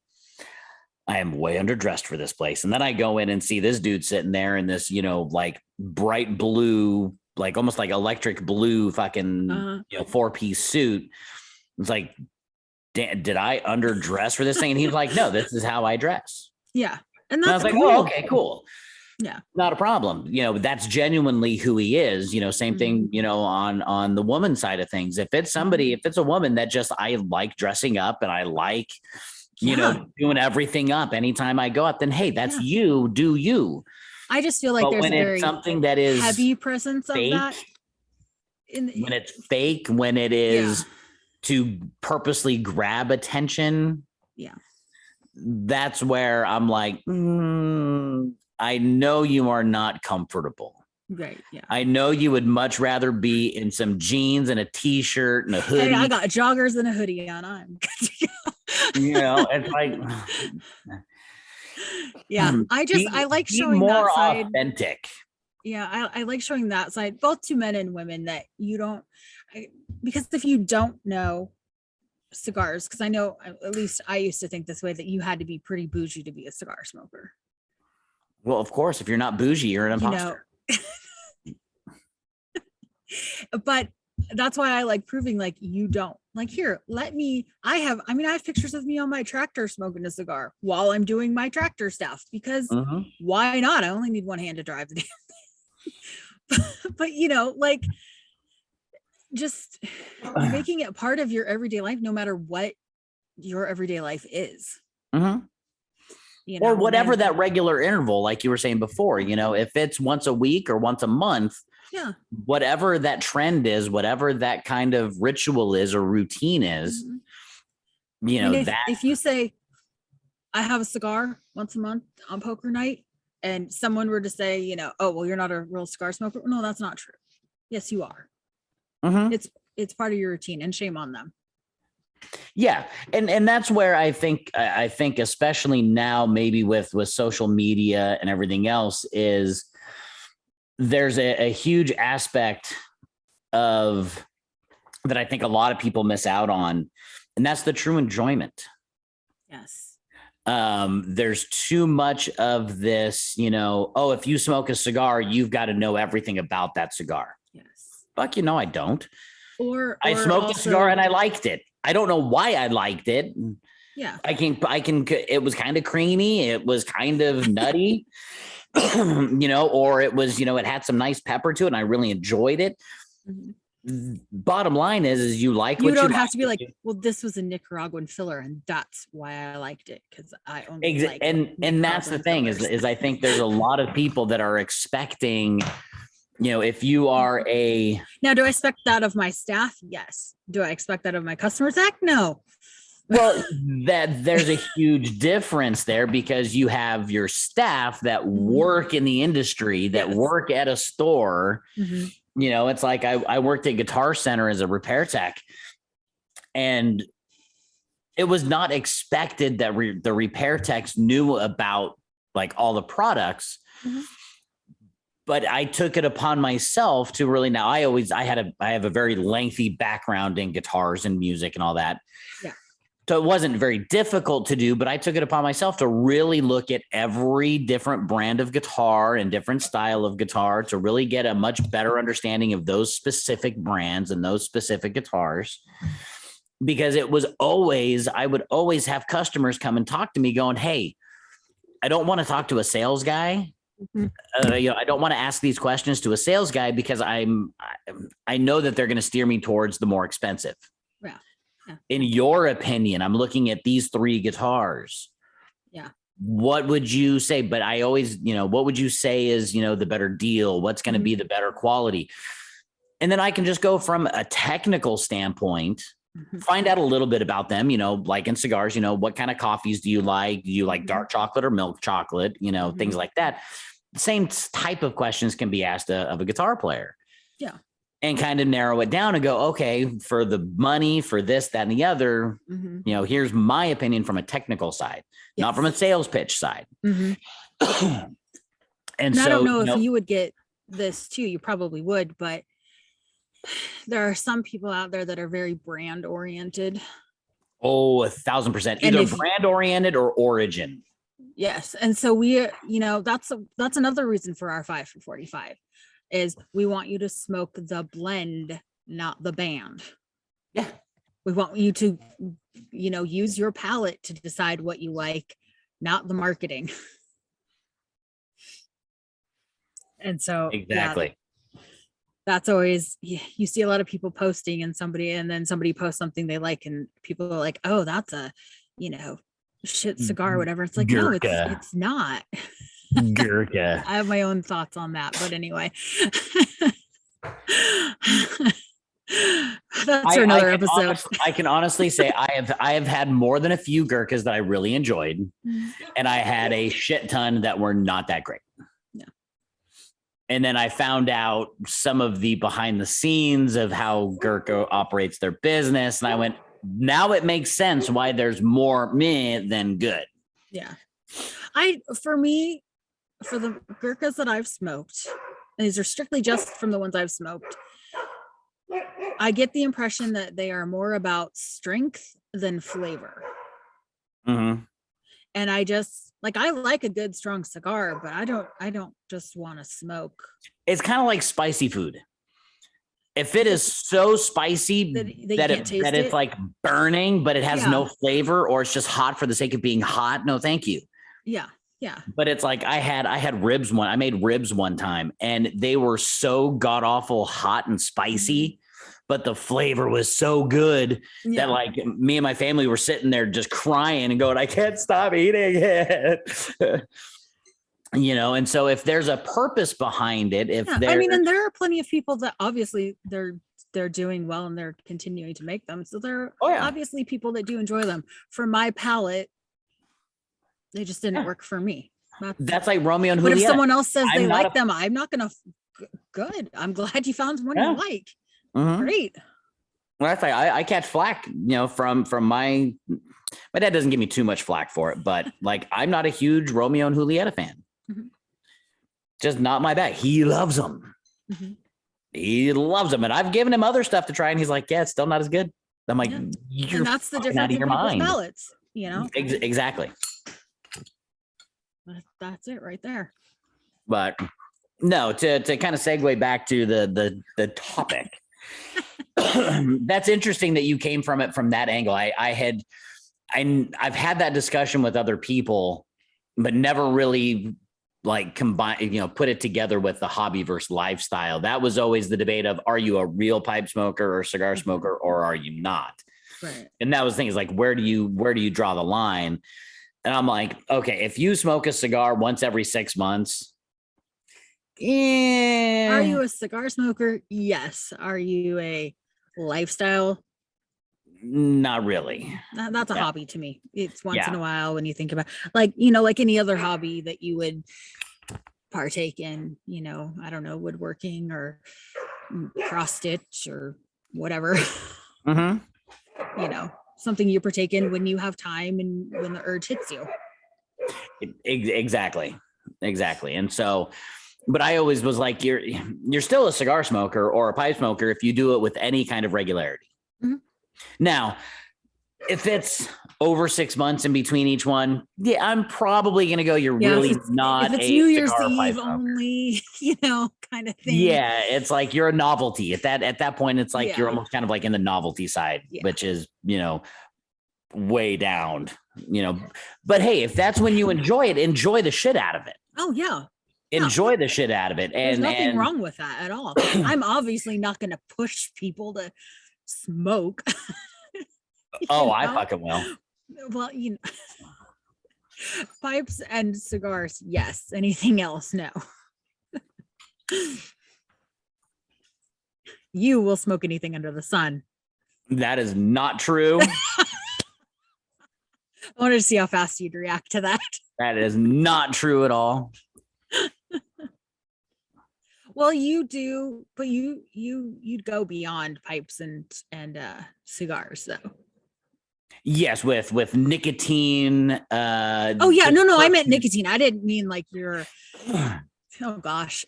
[SPEAKER 1] I am way underdressed for this place. And then I go in and see this dude sitting there in this, like bright blue, like almost like electric blue fucking 4-piece suit. It's like, did I underdress for this thing? And he was like, no, this is how I dress.
[SPEAKER 2] Yeah.
[SPEAKER 1] And I was like, oh, okay, cool. Yeah. Not a problem. That's genuinely who he is, same thing, on the woman side of things. If it's a woman that just, I like dressing up and I like, doing everything up anytime I go up, then, hey, that's you, do you.
[SPEAKER 2] I just feel like there's
[SPEAKER 1] when it's something that is
[SPEAKER 2] heavy presence fake, of that.
[SPEAKER 1] When it's fake, when it is to purposely grab attention. Yeah. That's where I'm like, I know you are not comfortable.
[SPEAKER 2] Right. Yeah.
[SPEAKER 1] I know you would much rather be in some jeans and a t-shirt and a hoodie.
[SPEAKER 2] Hey, I got joggers and a hoodie on. I'm good to go.
[SPEAKER 1] It's like,
[SPEAKER 2] I like showing
[SPEAKER 1] more
[SPEAKER 2] that side.
[SPEAKER 1] Authentic.
[SPEAKER 2] Yeah. I like showing that side, both to men and women, that you don't, because if you don't know cigars, because I know, at least I used to think this way, that you had to be pretty bougie to be a cigar smoker.
[SPEAKER 1] Well, of course, if you're not bougie, you're an imposter.
[SPEAKER 2] But that's why I like proving like you don't. Like, here, I have pictures of me on my tractor smoking a cigar while I'm doing my tractor stuff, because why not? I only need one hand to drive the damn thing. But like, just making it part of your everyday life, no matter what your everyday life is. Or
[SPEAKER 1] whatever that regular interval, like you were saying before, if it's once a week or once a month, whatever that trend is, whatever that kind of ritual is or routine is,
[SPEAKER 2] if you say, I have a cigar once a month on poker night, and someone were to say, oh, well, you're not a real cigar smoker. No, that's not true. Yes, you are. It's part of your routine, and shame on them.
[SPEAKER 1] Yeah. And that's where I think especially now, maybe with social media and everything else, is there's a huge aspect of that I think a lot of people miss out on, and that's the true enjoyment.
[SPEAKER 2] Yes.
[SPEAKER 1] There's too much of this, if you smoke a cigar, you've got to know everything about that cigar.
[SPEAKER 2] Yes.
[SPEAKER 1] Fuck, I don't. Or I smoked a cigar and I liked it. I don't know why I liked it.
[SPEAKER 2] Yeah.
[SPEAKER 1] I can, it was kind of creamy. It was kind of nutty, or it was, it had some nice pepper to it and I really enjoyed it. bottom line is you like
[SPEAKER 2] You
[SPEAKER 1] what
[SPEAKER 2] don't
[SPEAKER 1] you
[SPEAKER 2] have
[SPEAKER 1] like.
[SPEAKER 2] to be like, well, this was a Nicaraguan filler, and that's why I liked it, because I only like
[SPEAKER 1] and that's the thing is I think there's a lot of people that are expecting, if you are
[SPEAKER 2] now, do I expect that of my staff? Yes. Do I expect that of my customers? Heck no.
[SPEAKER 1] Well, that there's a huge difference there, because you have your staff that work in the industry, that work at a store. It's like I worked at Guitar Center as a repair tech, and it was not expected that the repair techs knew about like all the products. But I took it upon myself to really, now I have a very lengthy background in guitars and music and all that.
[SPEAKER 2] Yeah.
[SPEAKER 1] So it wasn't very difficult to do, but I took it upon myself to really look at every different brand of guitar and different style of guitar to really get a much better understanding of those specific brands and those specific guitars. Because I would always have customers come and talk to me going, hey, I don't want to talk to a sales guy. I don't want to ask these questions to a sales guy, because I know that they're going to steer me towards the more expensive.
[SPEAKER 2] Yeah.
[SPEAKER 1] In your opinion, I'm looking at these 3 guitars.
[SPEAKER 2] Yeah.
[SPEAKER 1] What would you say? But I always, what would you say is, the better deal? What's going to be the better quality? And then I can just go from a technical standpoint, find out a little bit about them, like in cigars, what kind of coffees do you like? Do you like dark chocolate or milk chocolate? Things like that. The same type of questions can be asked of a guitar player.
[SPEAKER 2] Yeah.
[SPEAKER 1] And kind of narrow it down and go, okay, for the money, for this, that, and the other, here's my opinion from a technical side, not from a sales pitch side.
[SPEAKER 2] And so I don't know if you would get this too. You probably would, but there are some people out there that are very brand oriented.
[SPEAKER 1] Oh, 1,000%. Either brand oriented or origin.
[SPEAKER 2] Yes. And so that's another reason for our 5 for 45 is we want you to smoke the blend, not the band.
[SPEAKER 1] Yeah.
[SPEAKER 2] We want you to, use your palate to decide what you like, not the marketing. And so
[SPEAKER 1] exactly.
[SPEAKER 2] That's always, you see a lot of people posting and then somebody posts something they like and people are like, oh, that's a, shit cigar or whatever. It's like, Gurkha. No, it's not.
[SPEAKER 1] Gurkha.
[SPEAKER 2] I have my own thoughts on that, but anyway. That's for another episode.
[SPEAKER 1] I can honestly say I have had more than a few Gurkhas that I really enjoyed, and I had a shit ton that were not that great.
[SPEAKER 2] Yeah.
[SPEAKER 1] And then I found out some of the behind the scenes of how Gurkha operates their business, and I went, now it makes sense why there's more meh than good.
[SPEAKER 2] Yeah. For the Gurkhas that I've smoked, and these are strictly just from the ones I've smoked, I get the impression that they are more about strength than flavor.
[SPEAKER 1] Mm-hmm.
[SPEAKER 2] And I just I like a good strong cigar, but I don't just want to smoke.
[SPEAKER 1] It's kind of like spicy food. If it is so spicy that it's like burning, but it has no flavor, or it's just hot for the sake of being hot, no, thank you.
[SPEAKER 2] Yeah. Yeah.
[SPEAKER 1] But it's like I had ribs I made ribs one time, and they were so god awful hot and spicy, but the flavor was so good that like me and my family were sitting there just crying and going, I can't stop eating it. And so if there's a purpose behind it, and
[SPEAKER 2] there are plenty of people that obviously they're doing well and they're continuing to make them. So there are obviously people that do enjoy them. For my palate, they just didn't work for me.
[SPEAKER 1] That's like Romeo and Juliet.
[SPEAKER 2] But if someone else says they like them, I'm not going to. Good. I'm glad you found one you like. Mm-hmm. Great.
[SPEAKER 1] Well, that's like I catch flack, from my dad doesn't give me too much flack for it, but like I'm not a huge Romeo and Juliet fan. Mm-hmm. Just not my bag. He loves them. Mm-hmm. He loves them, and I've given him other stuff to try, and he's like, "Yeah, it's still not as good." I'm like, "You're
[SPEAKER 2] and that's the difference in people's palates,
[SPEAKER 1] Exactly.
[SPEAKER 2] That's it right there.
[SPEAKER 1] But no, to kind of segue back to the topic. That's interesting that you came from it from that angle. I've had that discussion with other people, but never really like combine, put it together with the hobby versus lifestyle. That was always the debate of, are you a real pipe smoker or cigar smoker, or are you not?
[SPEAKER 2] Right.
[SPEAKER 1] And that was the thing, is like, where do you draw the line? And I'm like, okay, if you smoke a cigar once every 6 months, yeah.
[SPEAKER 2] Are you a cigar smoker? Yes. Are you a lifestyle?
[SPEAKER 1] Not really.
[SPEAKER 2] That's a hobby to me. It's once in
[SPEAKER 1] Yeah.
[SPEAKER 2] a while when you think about, like, like any other hobby that you would partake in, I don't know, woodworking or cross stitch or whatever. Something you partake in when you have time and when the urge hits you.
[SPEAKER 1] Exactly. And so, but I always was like, you're still a cigar smoker or a pipe smoker if you do it with any kind of regularity. Now, if it's over 6 months in between each one, yeah, I'm probably going to go, you're really not
[SPEAKER 2] if it's
[SPEAKER 1] a
[SPEAKER 2] New Year's
[SPEAKER 1] cigar
[SPEAKER 2] Eve only, kind of thing.
[SPEAKER 1] Yeah, it's like you're a novelty at that point. It's like you're almost kind of like in the novelty side, which is, way down, but hey, if that's when you enjoy it, enjoy the shit out of it.
[SPEAKER 2] Oh yeah.
[SPEAKER 1] Enjoy the shit out of it.
[SPEAKER 2] There's nothing wrong with that at all. I'm obviously not going to push people to smoke.
[SPEAKER 1] I fucking will.
[SPEAKER 2] Well, pipes and cigars, yes. Anything else, no. You will smoke anything under the sun.
[SPEAKER 1] That is not true.
[SPEAKER 2] I wanted to see how fast you'd react to that.
[SPEAKER 1] That is not true at all.
[SPEAKER 2] Well, you do, but you'd go beyond pipes and cigars, though.
[SPEAKER 1] Yes, with nicotine.
[SPEAKER 2] Oh yeah, no, I meant nicotine. I didn't mean like you're. Oh gosh.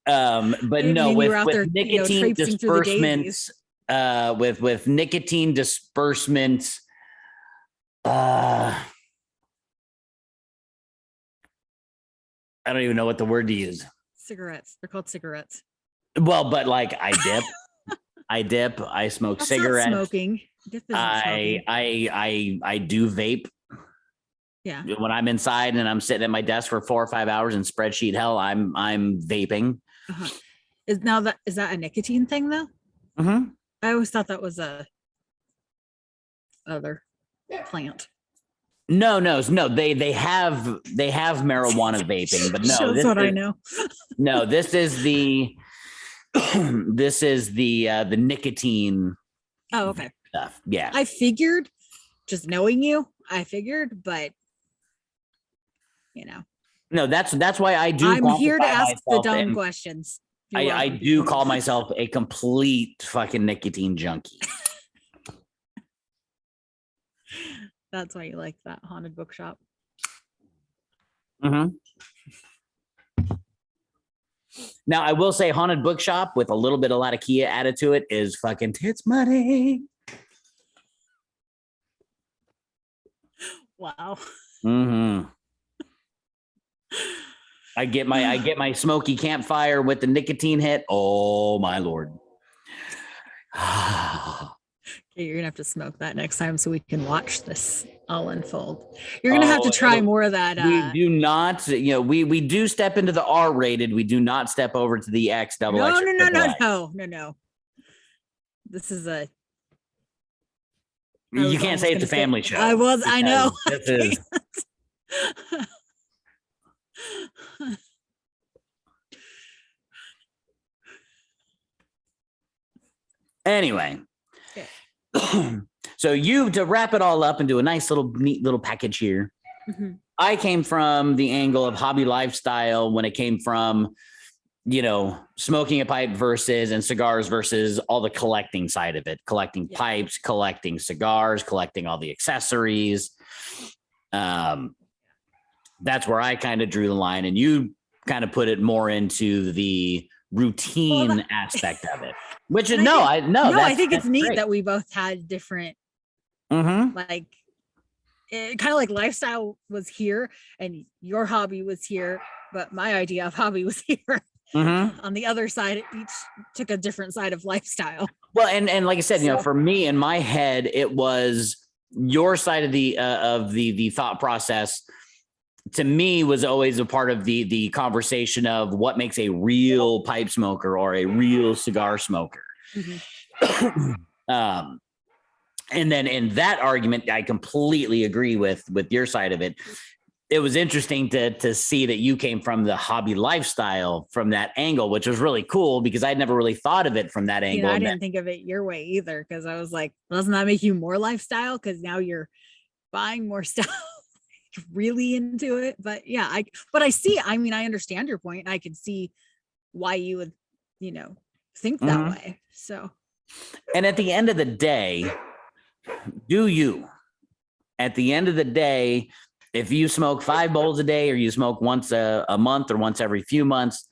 [SPEAKER 1] But no, with nicotine disbursements, with nicotine disbursements, I don't even know what the word to use.
[SPEAKER 2] Cigarettes. They're called cigarettes.
[SPEAKER 1] Well, but like I dip, I smoke cigarettes.
[SPEAKER 2] Smoking.
[SPEAKER 1] I do vape.
[SPEAKER 2] Yeah.
[SPEAKER 1] When I'm inside and I'm sitting at my desk for 4 or 5 hours in spreadsheet hell, I'm vaping.
[SPEAKER 2] Is that a nicotine thing though? I always thought that was a other plant.
[SPEAKER 1] No. They have marijuana vaping, but no.
[SPEAKER 2] That's what I know.
[SPEAKER 1] No, this is the nicotine.
[SPEAKER 2] Oh, okay.
[SPEAKER 1] Stuff. Yeah.
[SPEAKER 2] I figured, just knowing you, but
[SPEAKER 1] No, that's why I do.
[SPEAKER 2] I'm here to ask the dumb questions.
[SPEAKER 1] I do call myself a complete fucking nicotine junkie.
[SPEAKER 2] That's why you like that haunted bookshop.
[SPEAKER 1] Now, I will say haunted bookshop with a little bit of Latakia added to it is fucking tits money.
[SPEAKER 2] Wow.
[SPEAKER 1] I get my smoky campfire with the nicotine hit. Oh my Lord.
[SPEAKER 2] You're gonna have to smoke that next time so we can watch this all unfold. You're gonna have to try more of that.
[SPEAKER 1] We do not, we do step into the R-rated. We do not step over to the X double.
[SPEAKER 2] No. This is a.
[SPEAKER 1] You can't say it's a family show.
[SPEAKER 2] I know.
[SPEAKER 1] This is. Anyway. So to wrap it all up and do a nice neat little package here. I came from the angle of hobby lifestyle when it came from, smoking a pipe and cigars versus all the collecting side of it, collecting pipes, collecting cigars, collecting all the accessories. That's where I kind of drew the line, and you kind of put it more into the routine aspect of it. Which is I
[SPEAKER 2] think it's neat that we both had different, like, it kind of like lifestyle was here and your hobby was here, but my idea of hobby was here. On the other side, it each took a different side of lifestyle.
[SPEAKER 1] Well, and like I said, for me in my head, it was your side of the thought process to me was always a part of the conversation of what makes a real pipe smoker or a real cigar smoker. Mm-hmm. And then in that argument, I completely agree with your side of it. It was interesting to see that you came from the hobby lifestyle from that angle, which was really cool because I'd never really thought of it from that angle.
[SPEAKER 2] I didn't think of it your way either, because I was like, doesn't that make you more lifestyle? Because now you're buying more stuff, really into it. But yeah, I understand your point. I can see why you would, think that way. So, and
[SPEAKER 1] at the end of the day, at the end of the day, if you smoke 5 bowls a day or you smoke once a month or once every few months,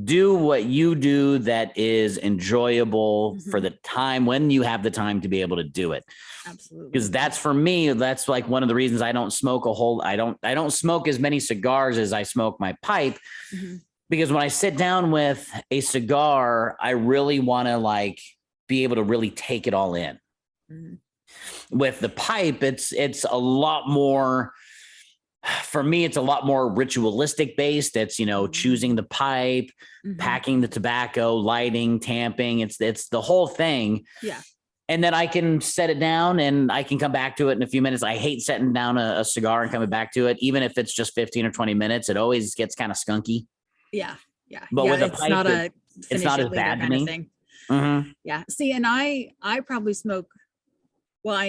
[SPEAKER 1] do what you do that is enjoyable for the time when you have the time to be able to do it.
[SPEAKER 2] Absolutely.
[SPEAKER 1] Because that's, for me, that's like one of the reasons I don't smoke I don't smoke as many cigars as I smoke my pipe. Because when I sit down with a cigar, I really want to like be able to really take it all in. With the pipe, it's a lot more, for me, it's a lot more ritualistic based. It's, choosing the pipe, packing the tobacco, lighting, tamping. It's the whole thing.
[SPEAKER 2] Yeah.
[SPEAKER 1] And then I can set it down and I can come back to it in a few minutes. I hate setting down a cigar and coming back to it. Even if it's just 15 or 20 minutes, it always gets kind of sgunky.
[SPEAKER 2] Yeah. Yeah.
[SPEAKER 1] But with a pipe,
[SPEAKER 2] it's not as bad to me. Yeah. See, and I probably smoke. Well, I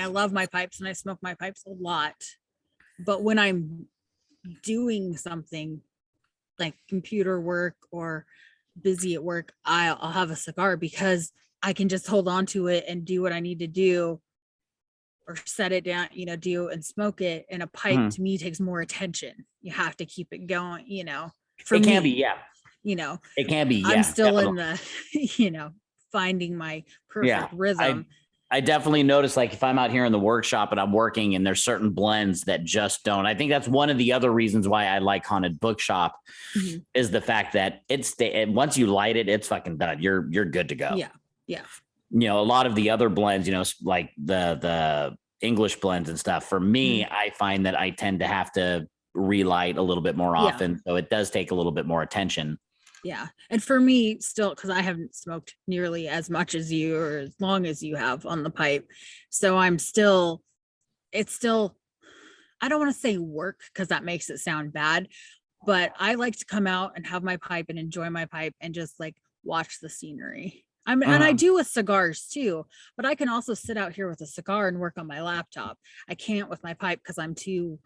[SPEAKER 2] love my pipes and I smoke my pipes a lot. But when I'm doing something like computer work or busy at work, I'll have a cigar because I can just hold on to it and do what I need to do or set it down, do and smoke it. And a pipe to me takes more attention. You have to keep it going, for
[SPEAKER 1] it
[SPEAKER 2] me,
[SPEAKER 1] can be, yeah. It can be, yeah.
[SPEAKER 2] I'm still definitely in the, finding my perfect rhythm.
[SPEAKER 1] I definitely notice, like, if I'm out here in the workshop and I'm working and there's certain blends that just don't. I think that's one of the other reasons why I like Haunted Bookshop is the fact that once you light it, it's fucking done. You're good to go.
[SPEAKER 2] Yeah. Yeah.
[SPEAKER 1] A lot of the other blends, like the English blends and stuff, for me, I find that I tend to have to relight a little bit more often. So it does take a little bit more attention.
[SPEAKER 2] Yeah. And for me still, because I haven't smoked nearly as much as you or as long as you have on the pipe. So I don't want to say work because that makes it sound bad, but I like to come out and have my pipe and enjoy my pipe and just like watch the scenery. And I do with cigars too, but I can also sit out here with a cigar and work on my laptop. I can't with my pipe because I'm too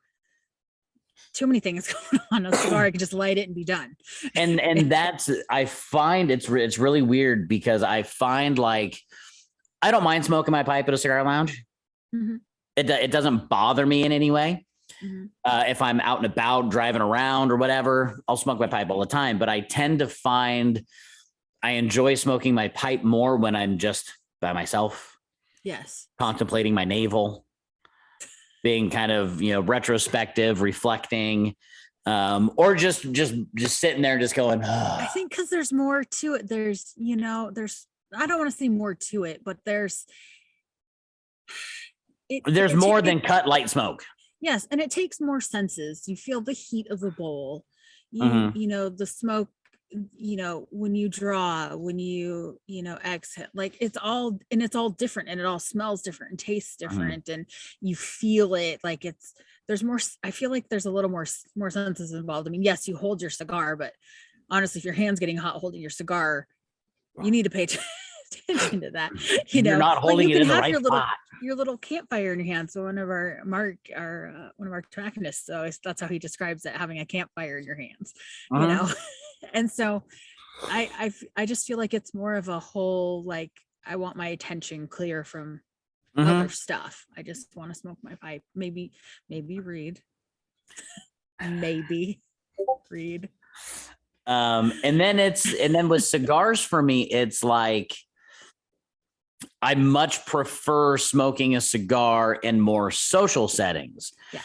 [SPEAKER 2] many things going on. A cigar, I can just light it and be done.
[SPEAKER 1] And that's, I find it's really weird because I find like, I don't mind smoking my pipe at a cigar lounge. It doesn't bother me in any way. If I'm out and about driving around or whatever, I'll smoke my pipe all the time. But I tend to find I enjoy smoking my pipe more when I'm just by myself.
[SPEAKER 2] Yes.
[SPEAKER 1] Contemplating my navel, being kind of, retrospective, reflecting, or just sitting there, just going,
[SPEAKER 2] I think because there's more to it. There's, I don't want to say more to it, but there's
[SPEAKER 1] more than cut light smoke.
[SPEAKER 2] Yes. And it takes more senses. You feel the heat of the bowl, the smoke, when you draw, when you exhale, like it's all different and it all smells different and tastes different and you feel it like there's more. I feel like there's a little more senses involved. I mean, yes, you hold your cigar, but honestly, if your hand's getting hot holding your cigar, you need to pay attention to that.
[SPEAKER 1] You're not holding it in the right spot.
[SPEAKER 2] Your little campfire in your hand. So one of our one of our tobacconists, so that's how he describes it, having a campfire in your hands, And so I just feel like it's more of a whole, like, I want my attention clear from other stuff. I just want to smoke my pipe, maybe read, maybe read.
[SPEAKER 1] And then with cigars for me, it's like, I much prefer smoking a cigar in more social settings. Yeah.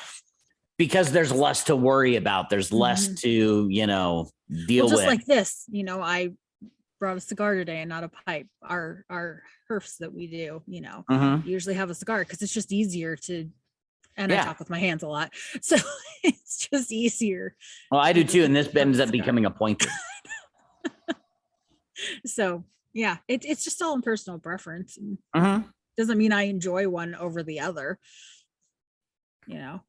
[SPEAKER 1] Because there's less to worry about. There's less to, deal with.
[SPEAKER 2] Just like this, I brought a cigar today and not a pipe. Our herfs that we do, usually have a cigar because it's just easier to and I talk with my hands a lot. So it's just easier.
[SPEAKER 1] Well, I do too. And this ends up becoming a pointer.
[SPEAKER 2] So yeah, it's just all in personal preference. And doesn't mean I enjoy one over the other. You know,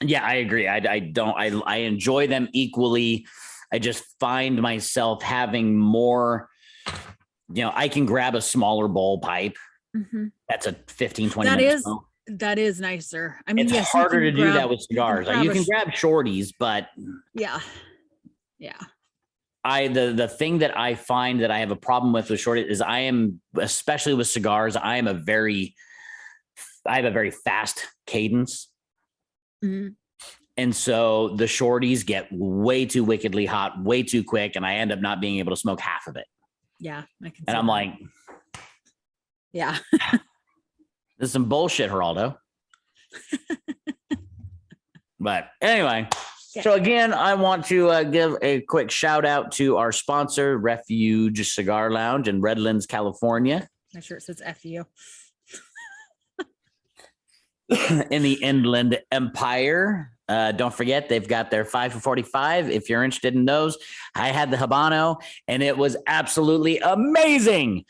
[SPEAKER 1] yeah, I agree. I enjoy them equally. I just find myself having more, you know, I can grab a smaller bowl pipe. That's a 15, 20 minutes.
[SPEAKER 2] That is nicer. I mean,
[SPEAKER 1] it's
[SPEAKER 2] yes,
[SPEAKER 1] harder to do that with cigars. You can grab shorties, but
[SPEAKER 2] yeah.
[SPEAKER 1] The thing that I find that I have a problem with shorties is I am, especially with cigars, I have a very fast cadence. And so the shorties get way too wickedly hot, way too quick, and I end up not being able to smoke half of it.
[SPEAKER 2] Yeah, I can.
[SPEAKER 1] And I'm like,
[SPEAKER 2] yeah,
[SPEAKER 1] this is some bullshit, Geraldo. But anyway, so again, I want to give a quick shout out to our sponsor, Refuge Cigar Lounge in Redlands, California.
[SPEAKER 2] My shirt says FU.
[SPEAKER 1] In the Inland Empire. Don't forget, they've got their 5 for 45. If you're interested in those, I had the Habano and it was absolutely amazing.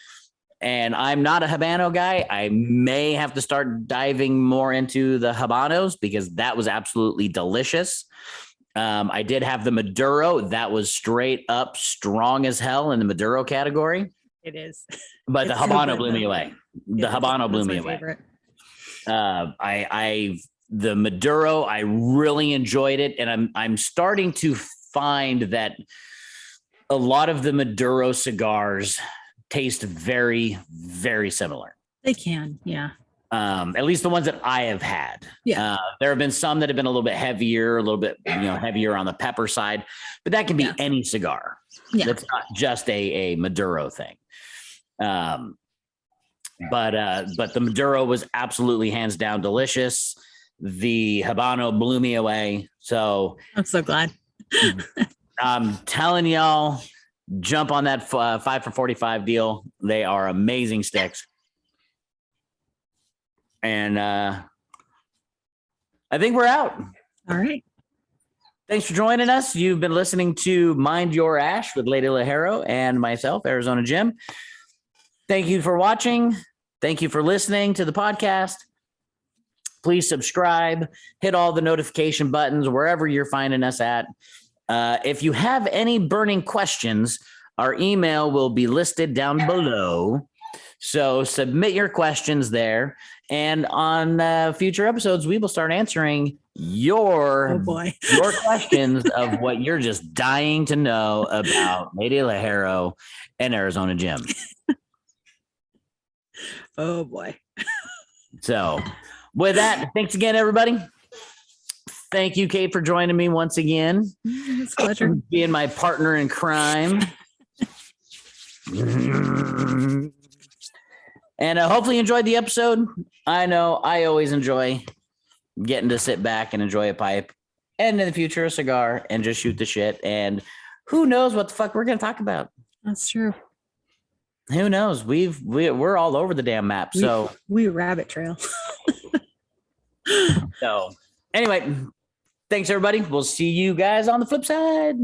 [SPEAKER 1] And I'm not a Habano guy. I may have to start diving more into the Habanos because that was absolutely delicious. I did have the Maduro. That was straight up strong as hell in the Maduro category.
[SPEAKER 2] It is.
[SPEAKER 1] But the Habano blew me away. The Habano blew me away. The Maduro, I really enjoyed it, and I'm starting to find that a lot of the Maduro cigars taste very, very similar.
[SPEAKER 2] They can, yeah.
[SPEAKER 1] At least the ones that I have had.
[SPEAKER 2] Yeah.
[SPEAKER 1] There have been some that have been a little bit heavier, a little bit heavier on the pepper side, but that can be any cigar. Yeah. That's not just a Maduro thing. But the Maduro was absolutely hands down delicious. The Habano blew me away. So
[SPEAKER 2] I'm so glad.
[SPEAKER 1] I'm telling y'all, jump on that 5 for 45 deal. They are amazing sticks. And I think we're out.
[SPEAKER 2] All right.
[SPEAKER 1] Thanks for joining us. You've been listening to Mind Your Ash with Lady Ligero and myself, Arizona Jim. Thank you for watching. Thank you for listening to the podcast. Please subscribe, hit all the notification buttons wherever you're finding us at. If you have any burning questions, our email will be listed down below. So submit your questions there. And on future episodes, we will start answering your questions of what you're just dying to know about Lady Ligero and Arizona Jim.
[SPEAKER 2] Oh boy.
[SPEAKER 1] So with that, thanks again, everybody. Thank you, Kate, for joining me once again.
[SPEAKER 2] It's a pleasure.
[SPEAKER 1] Being my partner in crime. And hopefully you enjoyed the episode. I know I always enjoy getting to sit back and enjoy a pipe and in the future a cigar and just shoot the shit. And who knows what the fuck we're going to talk about.
[SPEAKER 2] That's true.
[SPEAKER 1] Who knows? We're all over the damn map. So
[SPEAKER 2] we rabbit trail.
[SPEAKER 1] So anyway, thanks everybody. We'll see you guys on the flip side.